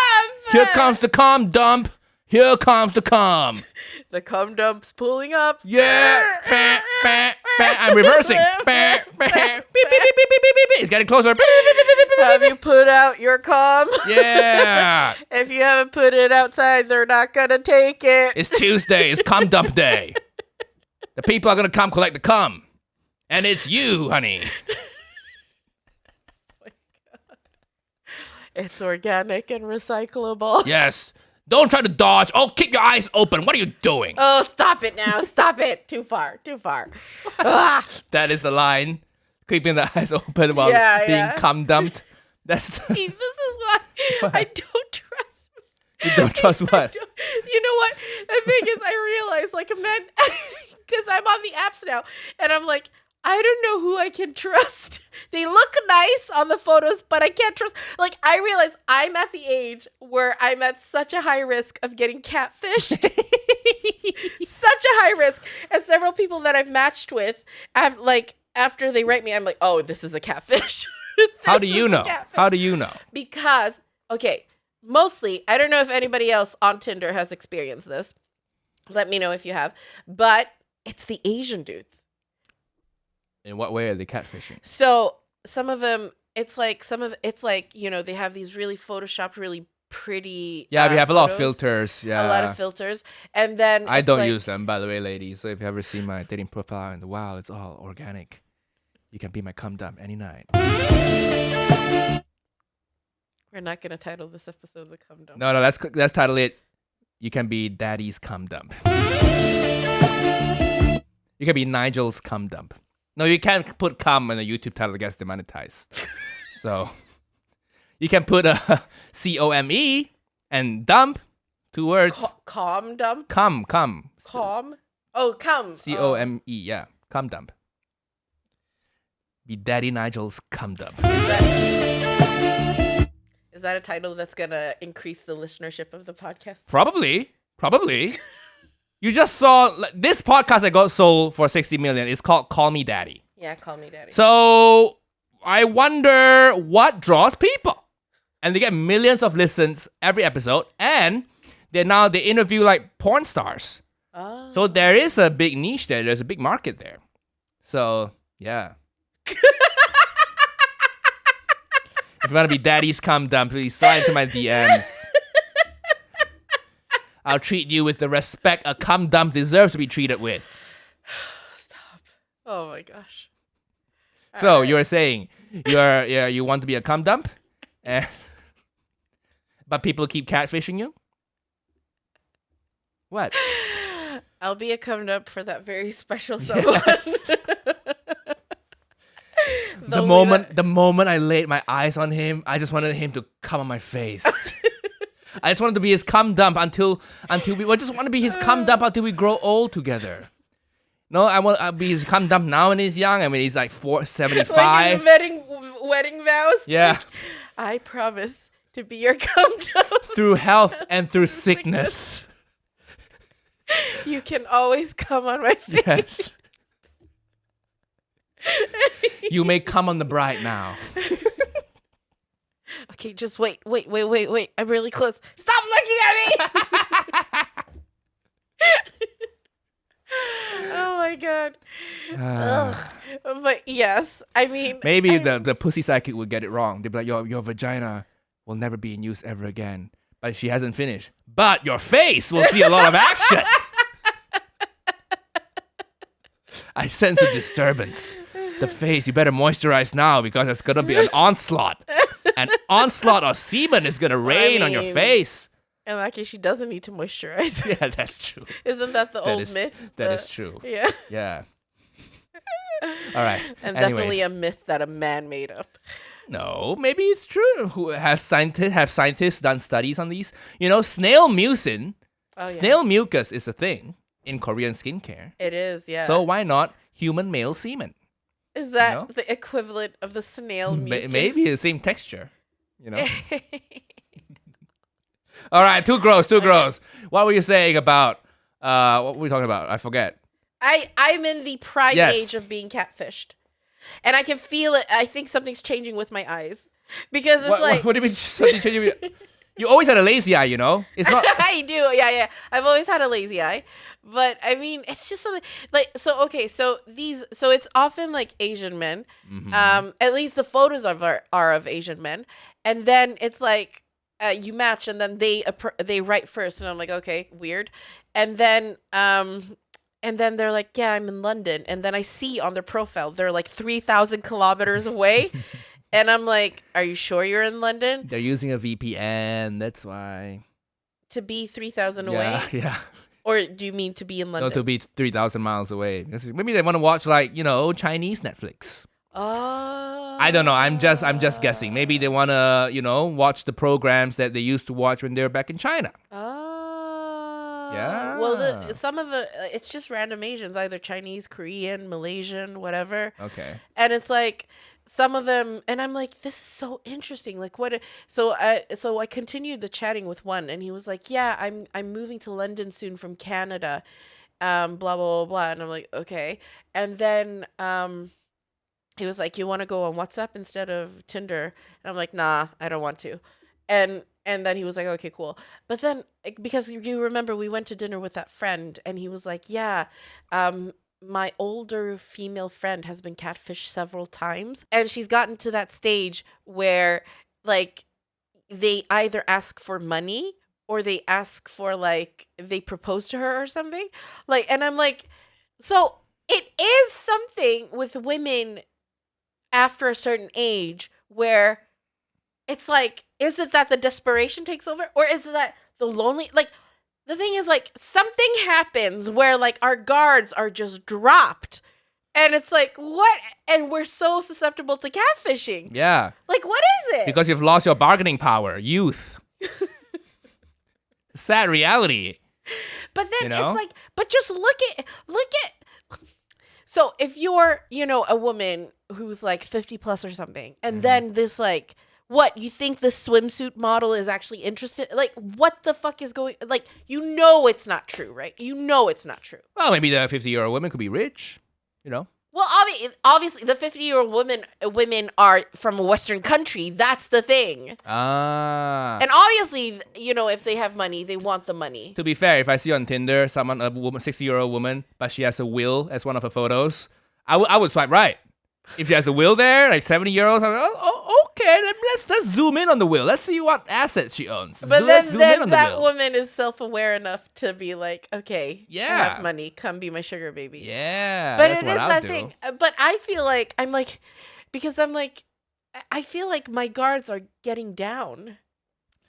Here comes the cum dump. Here comes the cum. The cum dump's pulling up. Yeah. Bah, bah, bah. I'm reversing. Bah, bah. Beep, beep, beep, beep, beep, beep, beep. It's getting closer. Beep, beep, beep, beep, beep, beep. Have you put out your cum? Yeah. If you haven't put it outside, they're not gonna take it. It's Tuesday. It's cum dump day. The people are gonna come collect the cum. And it's you, honey. Oh my god. It's organic and recyclable. Yes. Don't try to dodge. Oh, keep your eyes open. What are you doing? Oh, stop it now. Stop it. Too far. Ah. That is the line. Keeping the eyes open while being cum dumped. That's the... See, this is why I don't trust me. You don't trust what? You know what? The thing is, I realize, like, a man, because I'm on the apps now, and I'm like, I don't know who I can trust. They look nice on the photos, but I can't trust. Like, I realize I'm at the age where I'm at such a high risk of getting catfished. Such a high risk. And several people that I've matched with, after they write me, I'm like, oh, this is a catfish. How do you know? How do you know? Because, okay, mostly, I don't know if anybody else on Tinder has experienced this. Let me know if you have. But it's the Asian dudes. In what way are they catfishing? So some of them, it's like, they have these really photoshopped, really pretty. Yeah, we have photos, a lot of filters. Yeah, a lot of filters, and then I don't use them, by the way, ladies. So if you ever see my dating profile in the wild, it's all organic. You can be my cum dump any night. We're not gonna title this episode the cum dump. No, let's title it. You can be Daddy's cum dump. You can be Nigel's cum dump. No, you can't put cum in a YouTube title. It gets demonetized. So you can put a COME and dump. 2 words. Com dump. Cum. Com. Oh, cum. COME. Yeah, cum dump. Be Daddy Nigel's cum dump. Is that a title that's gonna increase the listenership of the podcast? Probably. You just saw this podcast that got sold for 60 million. It's called Call Me Daddy. Yeah, Call Me Daddy. So I wonder what draws people. And they get millions of listens every episode. And they interview like porn stars. Oh. So there is a big niche there. There's a big market there. So, yeah. If you want to be Daddy's cum dump, please slide into my DMs. I'll treat you with the respect a cum dump deserves to be treated with. Stop. Oh my gosh. So you were saying you want to be a cum dump, but people keep catfishing you? What? I'll be a cum dump for that very special someone. Yes. The moment I laid my eyes on him, I just wanted him to come on my face. I just wanted to be his cum dump until I just want to be his cum dump until we grow old together. No, I'll be his cum dump now when he's young. I mean, he's like 475. Like in wedding vows. Yeah. I promise to be your cum dump Through health and through sickness. You can always come on my face. Yes. You may come on the bride now. Okay, just wait. I'm really close. Stop looking at me! Oh my god. Ugh. But yes, I mean... Maybe the pussy psychic would get it wrong. They'd be like, your vagina will never be in use ever again. But she hasn't finished. But your face will see a lot of action. I sense a disturbance. The face, you better moisturize now because it's going to be an onslaught. An onslaught of semen is going to rain on your face. In that case, she doesn't need to moisturize. Yeah, that's true. Isn't that the old myth? That is true. Yeah. Yeah. All right. And Anyways. definitely a myth that a man made up. No, maybe it's true. Have scientists done studies on these? You know, snail mucin, snail mucus is a thing in Korean skincare. It is, yeah. So why not human male semen? Is that the equivalent of the snail mucus? Maybe the same texture, you know? All right, too gross. What were you saying about, what were we talking about? I forget. I'm in the prime age of being catfished. And I can feel it. I think something's changing with my eyes. Because it's what do you mean something changing? You always had a lazy eye, you know? It's not. I do, yeah. I've always had a lazy eye. But I mean, it's just something like, so it's often like Asian men. Mm-hmm. At least the photos are of Asian men. And then it's like, you match and then they write first. And I'm like, okay, weird. And then they're like, yeah, I'm in London. And then I see on their profile, they're like 3,000 kilometers away. And I'm like, are you sure you're in London? They're using a VPN. That's why. To be 3,000 away? Yeah. Or do you mean to be in London? No, to be 3,000 miles away. Maybe they want to watch like, Chinese Netflix. Oh. I don't know. I'm just guessing. Maybe they want to, watch the programs that they used to watch when they were back in China. Oh. Yeah. Well, some of it, it's just random Asians, either Chinese, Korean, Malaysian, whatever. Okay. And it's like some of them, and I'm like, this is so interesting. Like what? So I continued the chatting with one, and he was like, yeah, I'm moving to London soon from Canada, blah blah blah blah. And I'm like, okay. And then he was like, you want to go on WhatsApp instead of Tinder? And I'm like, nah, I don't want to. And then he was like, okay, cool. But then, because you remember, we went to dinner with that friend, and he was like, yeah, my older female friend has been catfished several times. And she's gotten to that stage where, like, they either ask for money or they ask for, like, they propose to her or something. Like, and I'm like, so it is something with women after a certain age where it's like, is it that the desperation takes over, or is it that the lonely, like, the thing is, like, something happens where, like, our guards are just dropped. And it's like, what? And we're so susceptible to catfishing. Yeah. Like, what is it? Because you've lost your bargaining power, youth. Sad reality. But then it's like, but just look at. So if you're, a woman who's like 50 plus or something, and then this like, what, you think the swimsuit model is actually interested? Like, what the fuck is going, like, it's not true, right? It's not true. Well, maybe the 50-year-old woman could be rich, Well, obviously, the 50-year-old women are from a Western country. That's the thing. And obviously, if they have money, they want the money. To be fair, if I see on Tinder a woman, 60-year-old woman, but she has a will as one of her photos, I would swipe right. If she has a will there, like 70-year-olds, I'm like, okay, let's zoom in on the will. Let's see what assets she owns. But then that woman is self-aware enough to be like, okay, I have money, come be my sugar baby. Yeah, but it is that thing. But I feel like I feel like my guards are getting down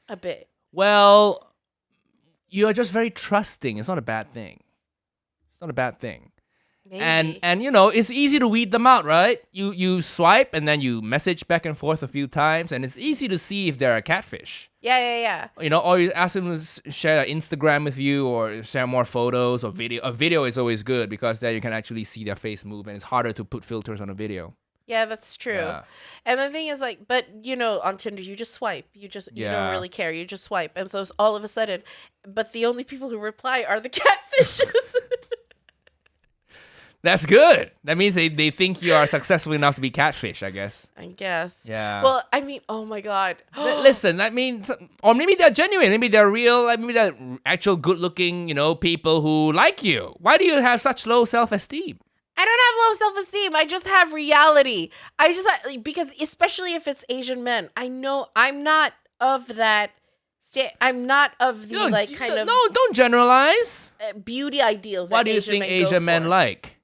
a bit. Well, you're just very trusting. It's not a bad thing. Maybe. And it's easy to weed them out, right? You swipe and then you message back and forth a few times, and it's easy to see if they're a catfish. Yeah. Or you ask them to share Instagram with you or share more photos or video. A video is always good because then you can actually see their face move, and it's harder to put filters on a video. Yeah, that's true. Yeah. And the thing is, like, but on Tinder, you just swipe. You don't really care. You just swipe, and so all of a sudden, but the only people who reply are the catfishes. That's good. That means they think you are successful enough to be catfish, I guess. Yeah. Well, I mean, oh my God. Listen, that means, or maybe they're genuine. Maybe they're real. Maybe they're actual good-looking, people who like you. Why do you have such low self-esteem? I don't have low self-esteem. I just have reality. Because especially if it's Asian men, I know I'm not of that. I'm not of the No, don't generalize. Beauty ideal. What do you think Asian men like?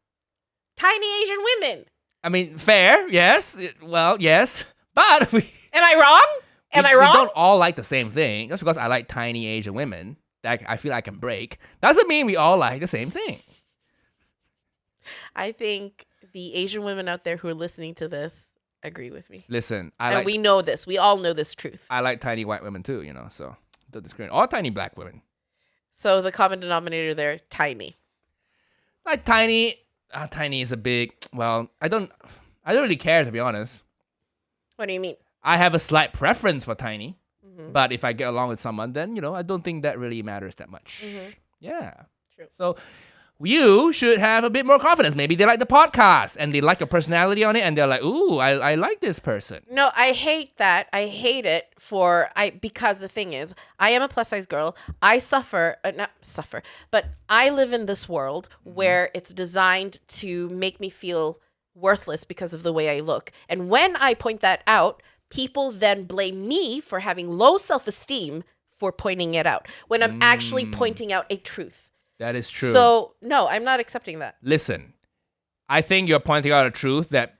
Tiny Asian women. I mean, fair, yes. Well, yes. But Am I wrong? We don't all like the same thing. Just because I like tiny Asian women that I feel I can break doesn't mean we all like the same thing. I think the Asian women out there who are listening to this agree with me. Listen, we know this. We all know this truth. I like tiny white women too, so don't discriminate. Or tiny black women. So the common denominator there, tiny. Like tiny. Tiny is a big. Well, I don't really care, to be honest. What do you mean? I have a slight preference for tiny, but if I get along with someone, then I don't think that really matters that much. Mm-hmm. Yeah. True. So you should have a bit more confidence. Maybe they like the podcast and they like your personality on it, and they're like, "Ooh, I like this person." No, I hate that. I hate it because the thing is, I am a plus size girl. I but I live in this world where it's designed to make me feel worthless because of the way I look. And when I point that out, people then blame me for having low self-esteem for pointing it out when I'm actually pointing out a truth. That is true. So, no, I'm not accepting that. Listen, I think you're pointing out a truth that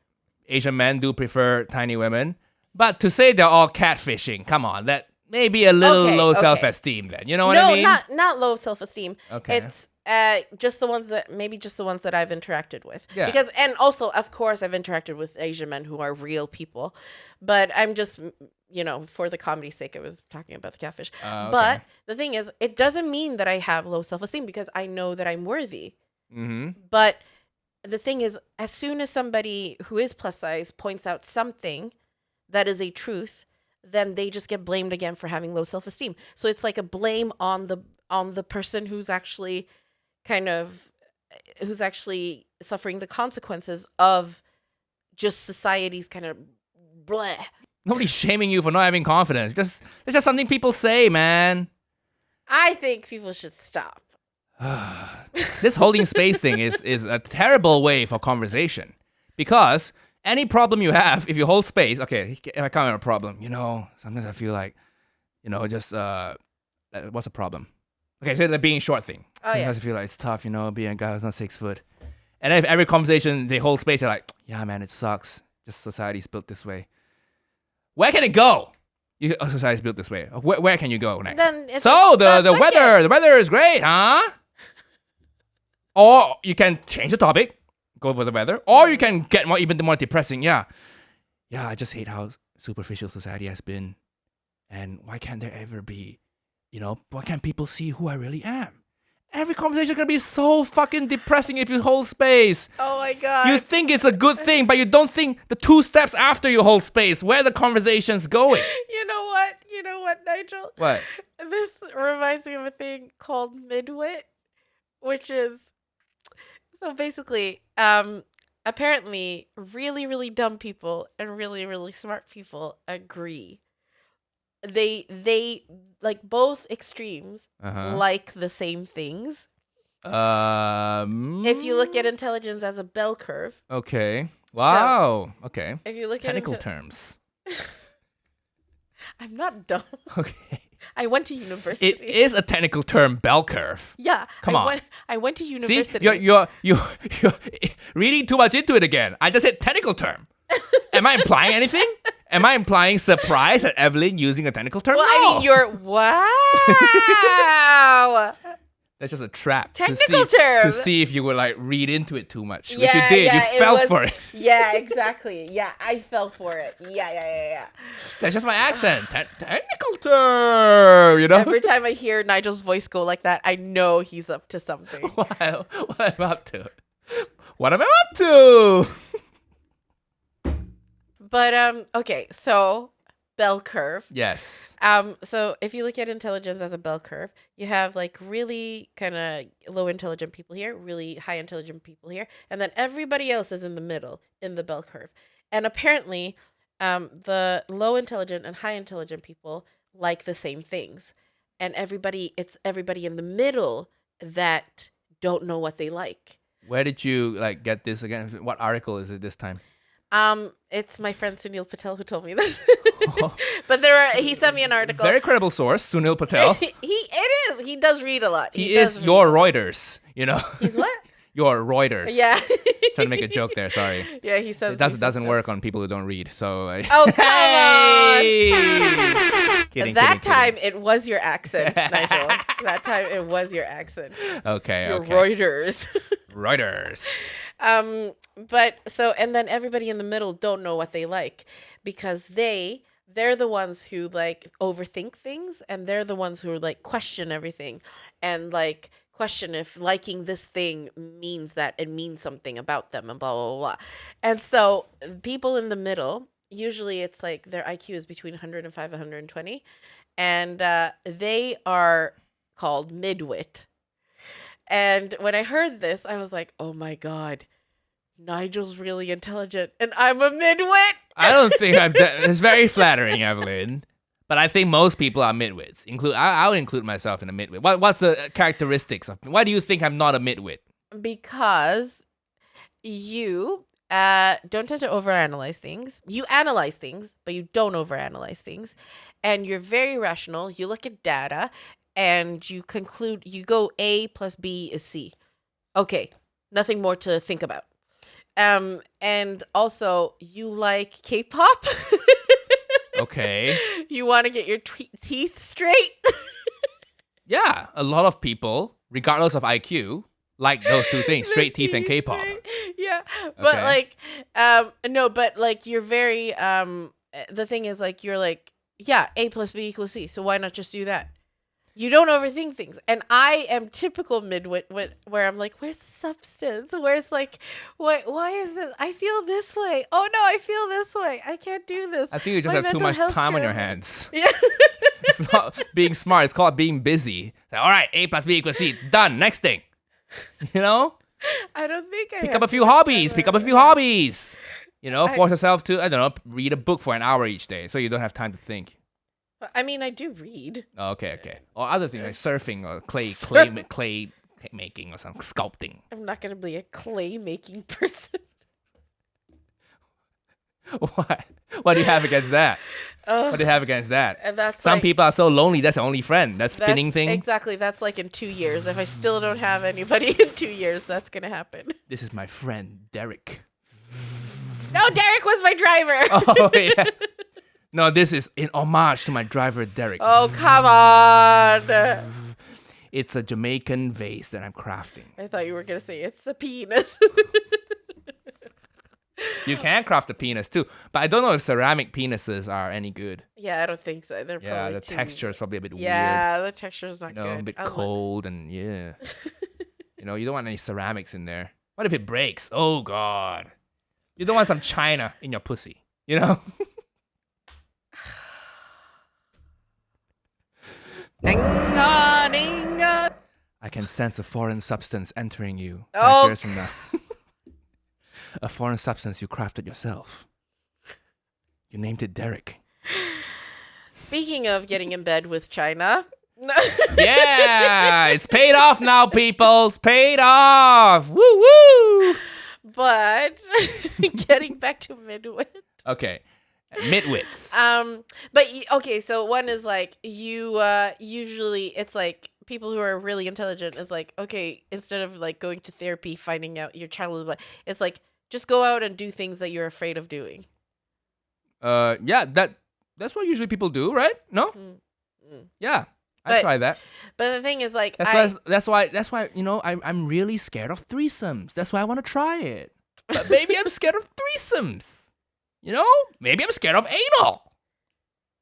Asian men do prefer tiny women. But to say they're all catfishing, come on, that may be a little low self-esteem then. You know what I mean? No, not low self-esteem. Okay. It's just the ones that I've interacted with. Yeah. And also, of course, I've interacted with Asian men who are real people. But I'm just, for the comedy's sake, I was talking about the catfish. Okay. But the thing is, it doesn't mean that I have low self-esteem because I know that I'm worthy. Mm-hmm. But the thing is, as soon as somebody who is plus size points out something that is a truth, then they just get blamed again for having low self-esteem. So it's like a blame on the person who's actually suffering the consequences of just society's kind of bleh. Nobody's shaming you for not having confidence. It's just something people say, man. I think people should stop. This holding space thing is a terrible way for conversation. Because any problem you have, if you hold space, okay, if I come with a problem, sometimes I feel like, what's the problem? Okay, so the being short thing. Sometimes I feel like it's tough, being a guy who's not 6 foot. And then if every conversation they hold space, they're like, yeah, man, it sucks. Just society's built this way. Where can it go? Society is built this way. Where can you go next? Then it's So like, the fuck weather, it. the weather is great, huh? Or you can change the topic, go for the weather, or you can get even more depressing. Yeah, I just hate how superficial society has been, and why can't there ever be, why can't people see who I really am? Every conversation is gonna be so fucking depressing if you hold space. Oh my god. You think it's a good thing, but you don't think the 2 steps after you hold space, where the conversation's going. You know what, Nigel? What? This reminds me of a thing called midwit, which is so basically, apparently really, really dumb people and really, really smart people agree. They like both extremes like the same things. If you look at intelligence as a bell curve. Okay. Wow. Okay. If you look technical at terms. I'm not dumb. Okay. I went to university. It is a technical term, bell curve. Yeah. Come on. I went to university. See, you're reading too much into it again. I just said technical term. Am I implying anything? Am I implying surprise at Evelyn using a technical term? Well, No. I mean, wow. That's just a trap. Technical to term. see if you would read into it too much. Yeah, which you did. yeah, You fell for it. Yeah, exactly. Yeah, I fell for it. Yeah. That's just my accent. Technical term, Every time I hear Nigel's voice go like that, I know he's up to something. What am I up to? What am I up to? But okay, so bell curve. Yes. So if you look at intelligence as a bell curve, you have like really kind of low intelligent people here, really high intelligent people here, and then everybody else is in the middle in the bell curve. And apparently, the low intelligent and high intelligent people like the same things, and it's everybody in the middle that don't know what they like. Where did you get this again? What article is it this time? It's my friend Sunil Patel who told me this. But he sent me an article. Very credible source, Sunil Patel. He does read a lot. He is your Reuters, He's what? Your Reuters. Yeah. Trying to make a joke there, sorry. Yeah, he says it doesn't work on people who don't read. So oh, come on. Kidding, that time kidding. It was your accent, Nigel. That time it was your accent. Okay. Your Reuters. Reuters. But so, and then everybody in the middle don't know what they like because they're the ones who overthink things, and they're the ones who question everything and question if liking this thing means that it means something about them and blah, blah, blah, blah. And so people in the middle, usually it's their IQ is between 105 and 120, and they are called midwit. And when I heard this, I was like, oh my God, Nigel's really intelligent and I'm a midwit. I don't think it's very flattering, Evelyn. But I think most people are midwits. I would include myself in a midwit. What's the characteristics of? Why do you think I'm not a midwit? Because you don't tend to overanalyze things. You analyze things, but you don't overanalyze things. And you're very rational. You look at data and you conclude, you go A plus B is C. Okay, nothing more to think about. And also you like K-pop. Okay. You want to get your teeth straight? Yeah, a lot of people, regardless of IQ, like those two things, straight teeth and K-pop. Yeah, but okay. no, but you're very, the thing is you're yeah, A plus B equals C, so why not just do that? You don't overthink things. And I am typical midwit where I'm where's the substance? Where's why is this? I feel this way. Oh no, I feel this way. I can't do this. I think you just have too much time on your hands. Yeah. It's not being smart. It's called being busy. All right, A plus B equals C. Done. Next thing. I don't think I Pick up a few hobbies. Force yourself to, I don't know, read a book for an hour each day so you don't have time to think. I mean, I do read. Oh, okay. Or other things like surfing or clay making or something, sculpting. I'm not going to be a clay making person. What? What do you have against that? What do you have against that? And that's some people are so lonely, that's their only friend. That spinning thing. Exactly. That's in 2 years. If I still don't have anybody in 2 years, that's going to happen. This is my friend, Derek. No, Derek was my driver. Oh, yeah. No, this is in homage to my driver, Derek. Oh, come on. It's a Jamaican vase that I'm crafting. I thought you were going to say it's a penis. You can craft a penis too, but I don't know if ceramic penises are any good. Yeah, I don't think so. They're probably The texture is probably a bit weird. Yeah, the texture is not good. A bit cold and yeah. You don't want any ceramics in there. What if it breaks? Oh God. You don't want some china in your pussy, Ding-a-ding-a. I can sense a foreign substance entering you 5 Oh. years from now. A foreign substance you crafted yourself. You named it Derek. Speaking of getting in bed with China. Yeah, it's paid off now, people. It's paid off. Woo woo. But getting back to midwit. Okay, midwits. Okay, so one is like you usually it's like people who are really intelligent is like, okay, instead of like going to therapy, finding out your child, it's like just go out and do things that you're afraid of doing. Yeah, that's what usually people do, right? No? Yeah. I try that. But the thing is, like, that's why I'm really scared of threesomes. That's why I want to try it. But maybe I'm scared of threesomes. Maybe I'm scared of anal,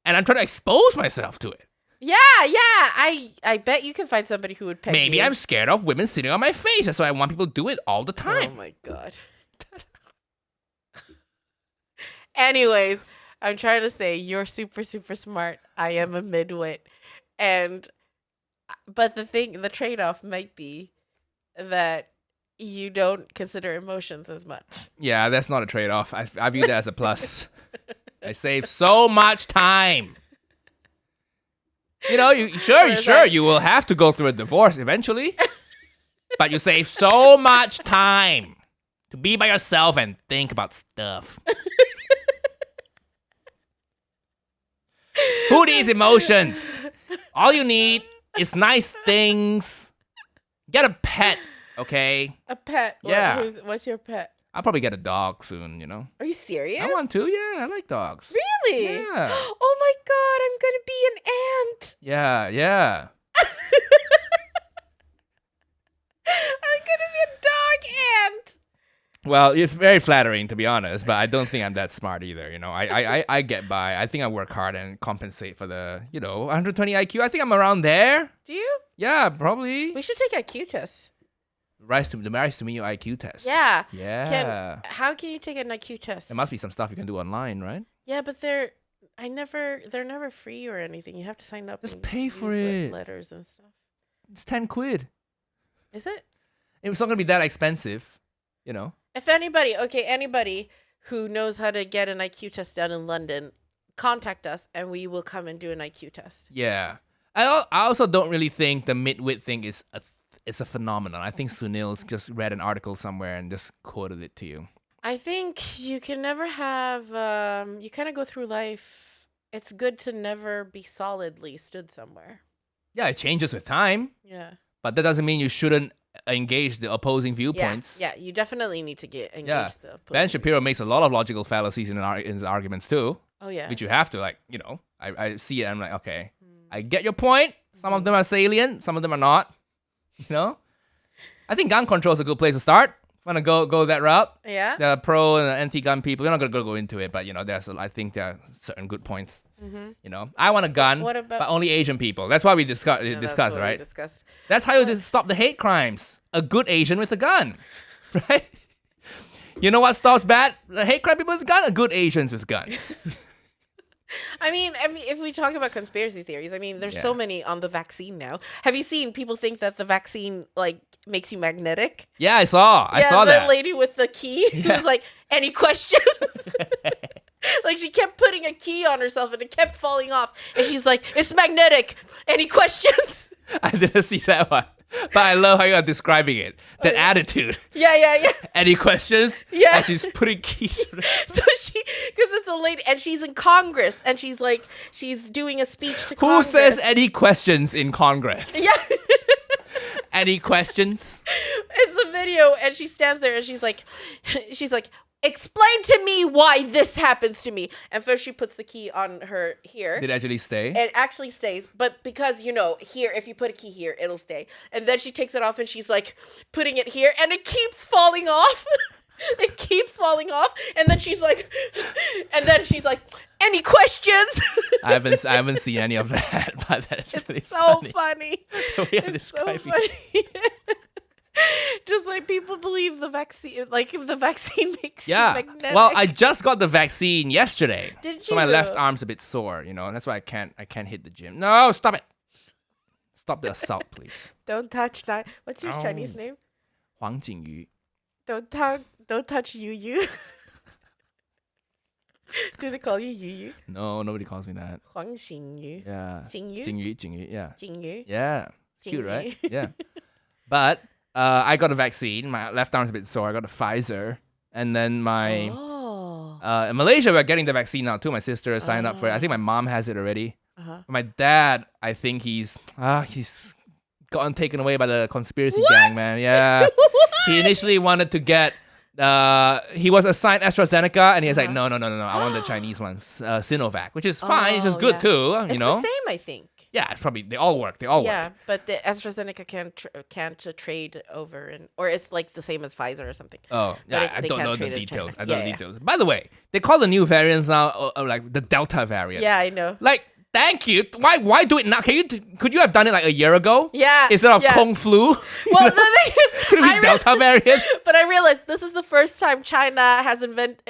and I'm trying to expose myself to it. Yeah. I bet you can find somebody who would peg Maybe you. I'm scared of women sitting on my face. That's why I want people to do it all the time. Oh my God. Anyways, I'm trying to say you're super, super smart. I am a midwit. But the trade-off might be that you don't consider emotions as much. Yeah, that's not a trade-off. I view that as a plus. I save so much time. You will have to go through a divorce eventually. But you save so much time to be by yourself and think about stuff. Who needs emotions? All you need is nice things. Get a pet, okay? A pet? Yeah. What's your pet? I'll probably get a dog soon, Are you serious? I want to, yeah. I like dogs. Really? Yeah. Oh my God, I'm gonna be an ant. Yeah. I'm gonna be a dog ant. Well, it's very flattering, to be honest, but I don't think I'm that smart either, I get by. I think I work hard and compensate for the, 120 IQ. I think I'm around there. Do you? Yeah, probably. We should take IQ tests. The rise to me your IQ test. Yeah. Yeah. How can you take an IQ test? There must be some stuff you can do online, right? Yeah, but they're never free or anything. You have to sign up. Just and pay for use it. Letters and stuff. It's 10 quid. Is it? It's not going to be that expensive, If anybody who knows how to get an IQ test done in London, contact us and we will come and do an IQ test. Yeah. I also don't really think the midwit thing is a phenomenon. I think Sunil's just read an article somewhere and just quoted it to you. I think you can never have, you kind of go through life. It's good to never be solidly stood somewhere. Yeah, it changes with time. Yeah. But that doesn't mean you shouldn't engage the opposing viewpoints. Yeah, you definitely need to engage the opposing. Ben Shapiro makes a lot of logical fallacies in his arguments too. Oh, yeah. Which you have to, I see it and I'm like, okay, I get your point. Some of them are salient, some of them are not. I think gun control is a good place to start. If you want to go that route. Yeah. The pro and anti-gun people, we're not going to go into it, but, I think there are certain good points. Mm-hmm. I want a gun, What about... but only Asian people. That's why we discussed, right? That's how you stop the hate crimes. A good Asian with a gun, right? You know what stops the hate crime people with a gun? A good Asians with guns. I mean, if we talk about conspiracy theories, there's so many on the vaccine now. Have you seen people think that the vaccine makes you magnetic? Yeah, I saw that. The lady with the key who was like, any questions? She kept putting a key on herself and it kept falling off. And she's like, it's magnetic. Any questions? I didn't see that one. But I love how you're describing it. That attitude. Yeah. Any questions? Yeah. And she's putting keys on her. So because it's a lady and she's in Congress and she's doing a speech to Congress. Who says any questions in Congress? Yeah. Any questions? It's a video and she stands there and she's like, explain to me why this happens to me. And first she puts the key on her here. Did it actually stay? It actually stays, but because, here, if you put a key here, it'll stay. And then she takes it off and she's like putting it here and it keeps falling off. It keeps falling off. And then she's like, any questions? I haven't seen any of that, but that's really so funny. It's so funny. Just like people believe the vaccine, like if the vaccine makes you magnetic. Well, I just got the vaccine yesterday. Did you? So my left arm's a bit sore, That's why I can't hit the gym. No, stop it. Stop the assault, please. Don't touch that. What's your Chinese name? Huang Jingyu. Don't touch Yu. Do they call you Yu? No, nobody calls me that. Huang Xingyu. Yeah. Jingyu? Jingyu, yeah. Jingyu? Yeah. Jingyu. Cute, right? Yeah. But I got a vaccine. My left arm's a bit sore. I got a Pfizer. And then in Malaysia, we're getting the vaccine now too. My sister signed up for it. I think my mom has it already. My dad, I think he's gotten taken away by the conspiracy gang, man. Yeah. He initially wanted to get he was assigned AstraZeneca and he was like, no, I want the Chinese ones, Sinovac, which is fine, which is good too, It's the same, I think. Yeah, it's probably, they all work. Yeah, but the AstraZeneca can't trade over, or it's like the same as Pfizer or something. Oh, yeah, I they don't can't know the trade it in details. China. I don't know the details. By the way, they call the new variants now like the Delta variant. Yeah, I know. Like, thank you. Why do it now? Could you have done it like a year ago? Yeah. Instead of Kung Flu? Well, the thing is, could it be Delta variant? But I realized this is the first time China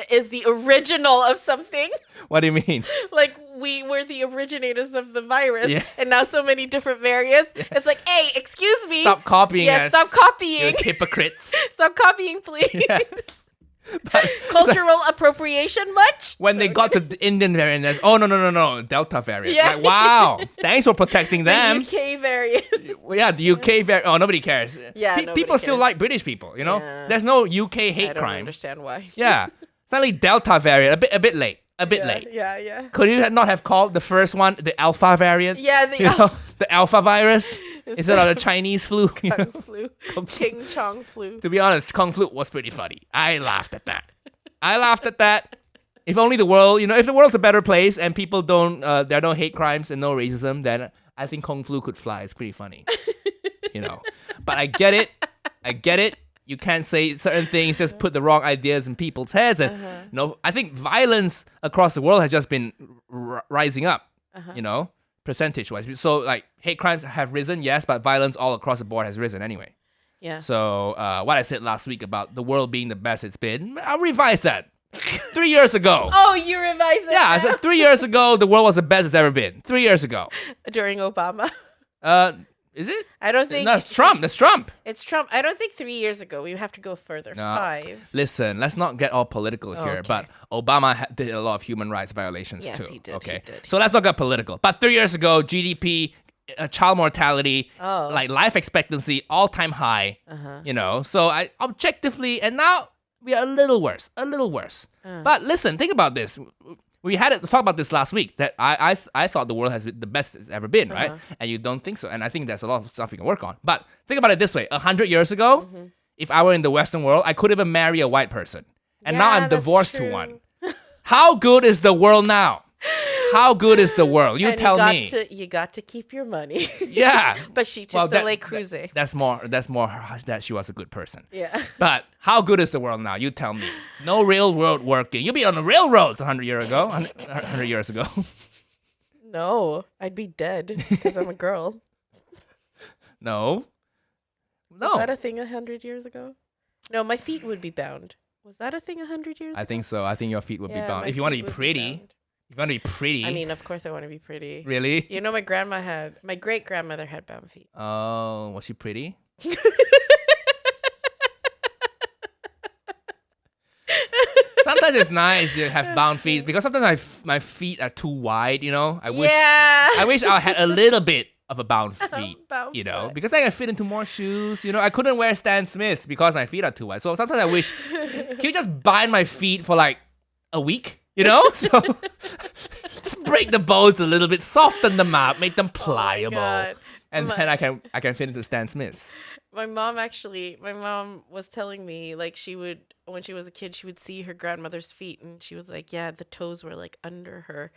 is the original of something. What do you mean? Like, we were the originators of the virus, Yeah. and now so many different variants. Yeah. It's like, hey, excuse me. Stop copying us. Stop copying. You're hypocrites. Stop copying, please. Yeah. But, cultural appropriation much? When they got to the Indian variant, there's, no, Delta variant. Yeah. Like, wow, thanks for protecting them. The UK variant. Yeah, the UK variant. Oh, nobody cares. Yeah, people still like British people, Yeah. There's no UK hate I don't crime. understand why. Yeah. Suddenly Delta variant, a bit late. Late. Yeah. Could you not have called the first one the Alpha variant? Yeah, the Alpha virus instead of the Chinese flu. Kung flu. Ching Chong flu. To be honest, Kung flu was pretty funny. I laughed at that. If only the world, if the world's a better place and people don't, there are no hate crimes and no racism, then I think Kung flu could fly. It's pretty funny. But I get it. You can't say certain things, just put the wrong ideas in people's heads. And I think violence across the world has just been rising up, percentage-wise. So, like, hate crimes have risen, yes, but violence all across the board has risen anyway. Yeah. So, what I said last week about the world being the best it's been, I'll revise that. 3 years ago. Oh, you revised it? Yeah, I said 3 years ago, the world was the best it's ever been. 3 years ago. During Obama. Is it? I don't think... No, it's Trump. That's Trump. It's Trump. I don't think 3 years ago. We have to go further. No. 5. Listen, let's not get all political here, but Obama did a lot of human rights violations too. Yes, he did. Okay, he did. So let's not get political. But 3 years ago, GDP, child mortality, like life expectancy, all-time high. So I objectively, and now we are a little worse. But listen, think about this. We had to talk about this last week, that I thought the world has been the best it's ever been, right? And you don't think so. And I think there's a lot of stuff we can work on. But think about it this way. 100 years ago, if I were in the Western world, I could even marry a white person. And now I'm divorced to one. How good is the world now? How good is the world? You tell me. You got to keep your money. Yeah. But she took the Le Creuset. That's more that she was a good person. Yeah. But how good is the world now? You tell me. No railroad working. You'd be on the railroads 100 years ago. No, I'd be dead because I'm a girl. No. Was that a thing 100 years ago? No, my feet would be bound. Was that a thing 100 years ago? I think so. I think your feet would be bound. If you want to be pretty. If you want to be pretty. I mean, of course I want to be pretty. Really? My great-grandmother had bound feet. Oh, was she pretty? Sometimes it's nice to have bound feet because sometimes my feet are too wide, I wish I had a little bit of a bound feet, because I can fit into more shoes. I couldn't wear Stan Smiths because my feet are too wide. So sometimes I wish, can you just bind my feet for like a week? So just break the bones a little bit, soften them up, make them pliable, and then I can fit into Stan Smiths. my mom was telling me like she would when she was a kid she would see her grandmother's feet and she was like, yeah, the toes were like under her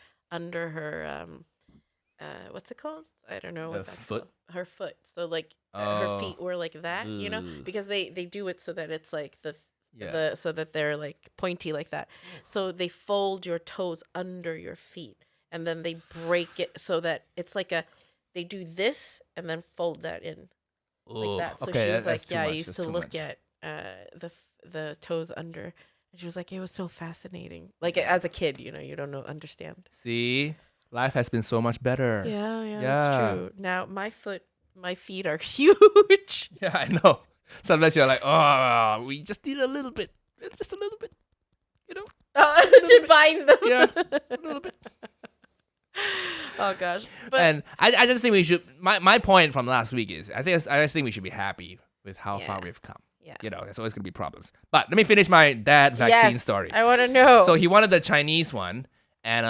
what's it called? I don't know what that's foot? called. Her foot. So like her feet were like that, you know, because they do it so that it's like so that they're like pointy like that. So they fold your toes under your feet and then they break it so that it's like they do this and then fold that in like that. So she was like, yeah, I used to look at the toes under. And she was like, it was so fascinating. Like as a kid, you know, you don't understand. See? Life has been so much better. Yeah, that's true. Now my feet are huge. Yeah, I know. Sometimes you're like, oh, we just need a little bit, just a little bit, you know? To bind them. Yeah, a little bit. Oh gosh. But And I just think we should. My point from last week is, I just think we should be happy with how far we've come. Yeah. You know, there's always gonna be problems. But let me finish my dad vaccine story. I want to know. So he wanted the Chinese one, and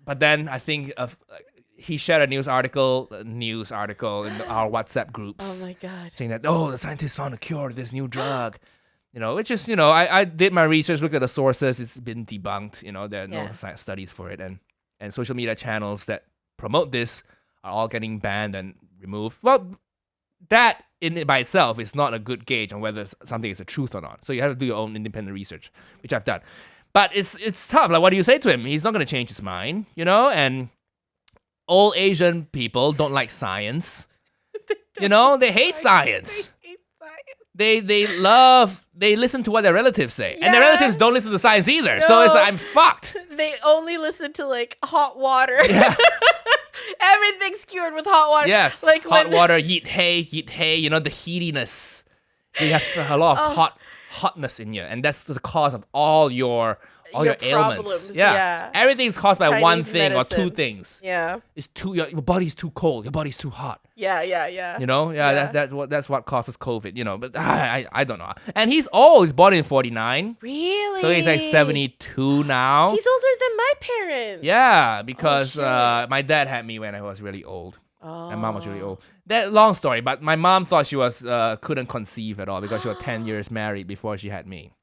but then I think he shared a news article in our WhatsApp groups. Oh my god. Saying that the scientists found a cure to this new drug. You know, which is, you know, I did my research, looked at the sources. It's been debunked. You know, there are no science studies for it, and social media channels that promote this are all getting banned and removed. Well, that in it by itself is not a good gauge on whether something is the truth or not. So you have to do your own independent research, which I've done. But it's tough. Like, what do you say to him? He's not going to change his mind, you know? And all Asian people don't like science. You know, they hate science. They listen to what their relatives say. And their relatives don't listen to science either. No. So it's like, I'm fucked. They only listen to like hot water. Yeah. Everything's cured with hot water. Yes. Like hot water, yeet hay, you know, the heatiness. You have a lot of hotness in you, and that's the cause of all your ailments. Yeah. Everything's caused by Chinese one thing medicine. Or two things. Yeah. It's your body's too cold, your body's too hot. Yeah. You know? Yeah. That's what causes COVID, you know. But I don't know. And he's old. He's born in 49. Really? So he's like 72 now. He's older than my parents. Yeah, because my dad had me when I was really old. Oh. My mom was really old. That long story, but my mom thought she was couldn't conceive at all because she was 10 years married before she had me.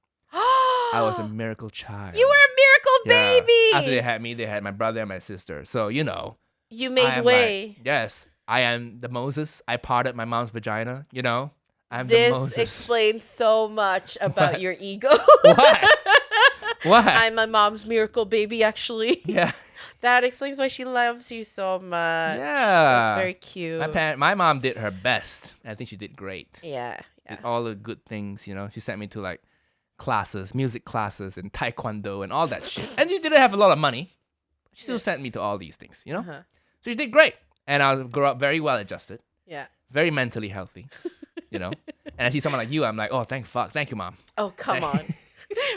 I was a miracle child. You were a miracle baby. After they had me, they had my brother and my sister. So, you know. You made way. Yes. I am the Moses. I parted my mom's vagina, you know. I'm the Moses. This explains so much about your ego. What? I'm my mom's miracle baby, actually. Yeah. That explains why she loves you so much. Yeah. That's very cute. My mom did her best. I think she did great. Yeah. Did all the good things, you know. She sent me to like classes, music classes and taekwondo and all that shit. And she didn't have a lot of money. She still sent me to all these things, you know. So she did great. And I grew up very well adjusted. Yeah. Very mentally healthy, you know. And I see someone like you, I'm like, oh, thank you, Mom. Oh, come on.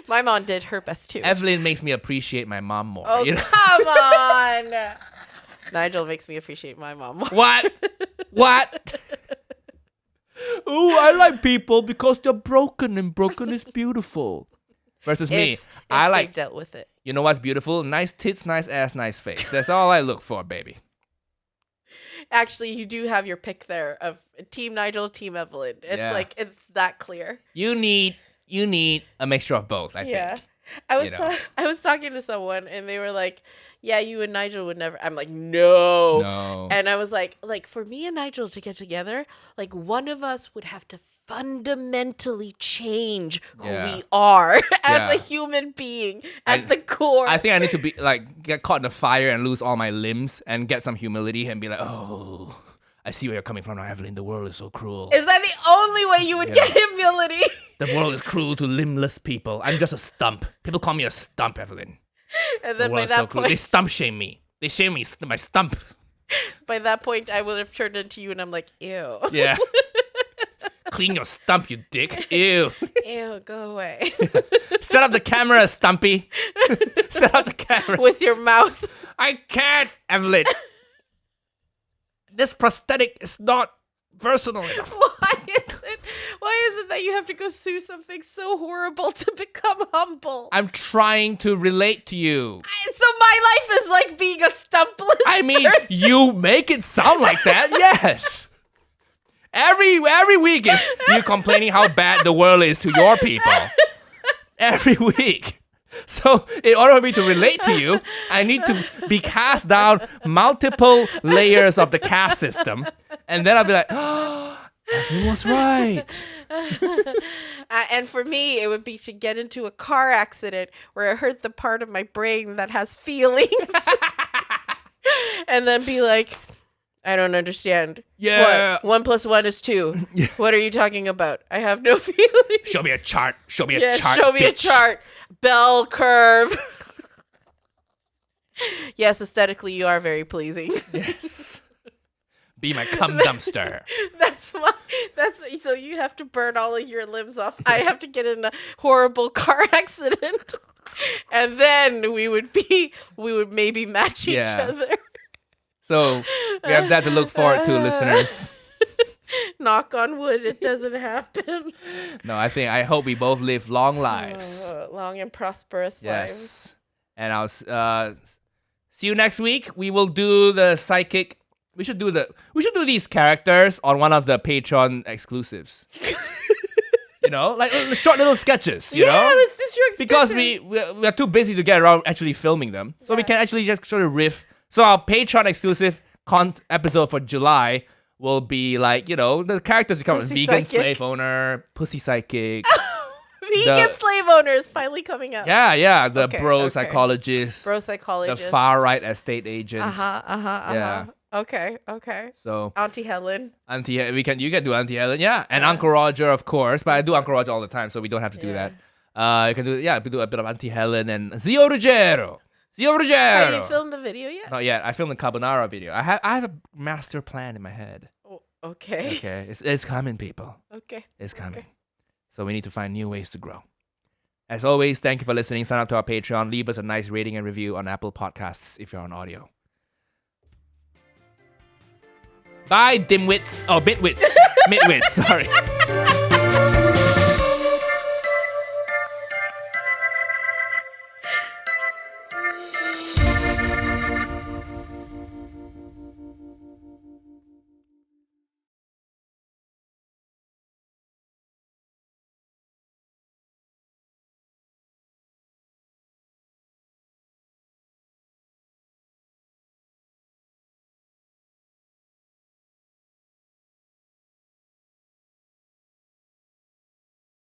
My mom did her best too. Evelyn makes me appreciate my mom more. Oh, you know? Come on. Nigel makes me appreciate my mom more. What? Ooh, I like people because they're broken and broken is beautiful. Versus me, I like dealt with it. You know what's beautiful? Nice tits, nice ass, nice face. That's all I look for, baby. Actually, you do have your pick there of Team Nigel, Team Evelyn. It's like it's that clear. You need a mixture of both, I think. I was talking to someone and they were like, yeah, you and Nigel would never. I'm like, no. And I was like for me and Nigel to get together, like one of us would have to fundamentally change who we are as a human being at the core. I think I need to be like get caught in the fire and lose all my limbs and get some humility and be like, oh, I see where you're coming from now, Evelyn. The world is so cruel. Is that the only way you would get humility? The world is cruel to limbless people. I'm just a stump. People call me a stump, Evelyn. And then by that point, they stump shame me. They shame me my stump. By that point, I would have turned into you, and I'm like, ew. Yeah. Clean your stump, you dick. Ew. Ew, go away. Set up the camera, Stumpy. Set up the camera. With your mouth. I can't, Evelyn. This prosthetic is not versatile enough. Why is it that you have to go sue something so horrible to become humble? I'm trying to relate to you. So my life is like being a stumpless I mean, person. you make it sound like that, yes. Every week is you complaining how bad the world is to your people. Every week. So in order for me to relate to you, I need to be cast down multiple layers of the caste system. And then I'll be like, oh, Evelyn was right. And for me, it would be to get into a car accident where I hurt the part of my brain that has feelings. And then be like, I don't understand. Yeah. What? 1 + 1 is 2. Yeah. What are you talking about? I have no feelings. Show me a chart. Show me a chart. Show me a chart. Bell curve. Yes, aesthetically, you are very pleasing. Yes. Be my cum dumpster. That's so you have to burn all of your limbs off. I have to get in a horrible car accident. And then we would maybe match each other. So we have that to look forward to, listeners. Knock on wood, it doesn't happen. No, I hope we both live long lives. Long and prosperous lives. Yes. And I'll see you next week. We will do the psychic. We should do these characters on one of the Patreon exclusives. You know, like short little sketches, you know? Let's do short because sketches. we are too busy to get around actually filming them. So we can actually just sort of riff. So our Patreon exclusive episode for July will be like, you know, the characters become Pussy vegan psychic. slave owner, pussy psychic. Vegan slave owner is finally coming out. Yeah, the Okay, bro okay. psychologist. Bro psychologist. The far right estate agent. Yeah. Okay. So Auntie Helen. you can do Auntie Helen, and Uncle Roger, of course. But I do Uncle Roger all the time, so we don't have to do that. You can do a bit of Auntie Helen and Zio Ruggiero. Have you filmed the video yet? Not yet. I filmed the carbonara video. I have a master plan in my head. Oh, okay. Okay, it's coming, people. Okay. It's coming. Okay. So we need to find new ways to grow. As always, thank you for listening. Sign up to our Patreon. Leave us a nice rating and review on Apple Podcasts if you're on audio. Bye, dimwits. Oh, midwits. Midwits, sorry.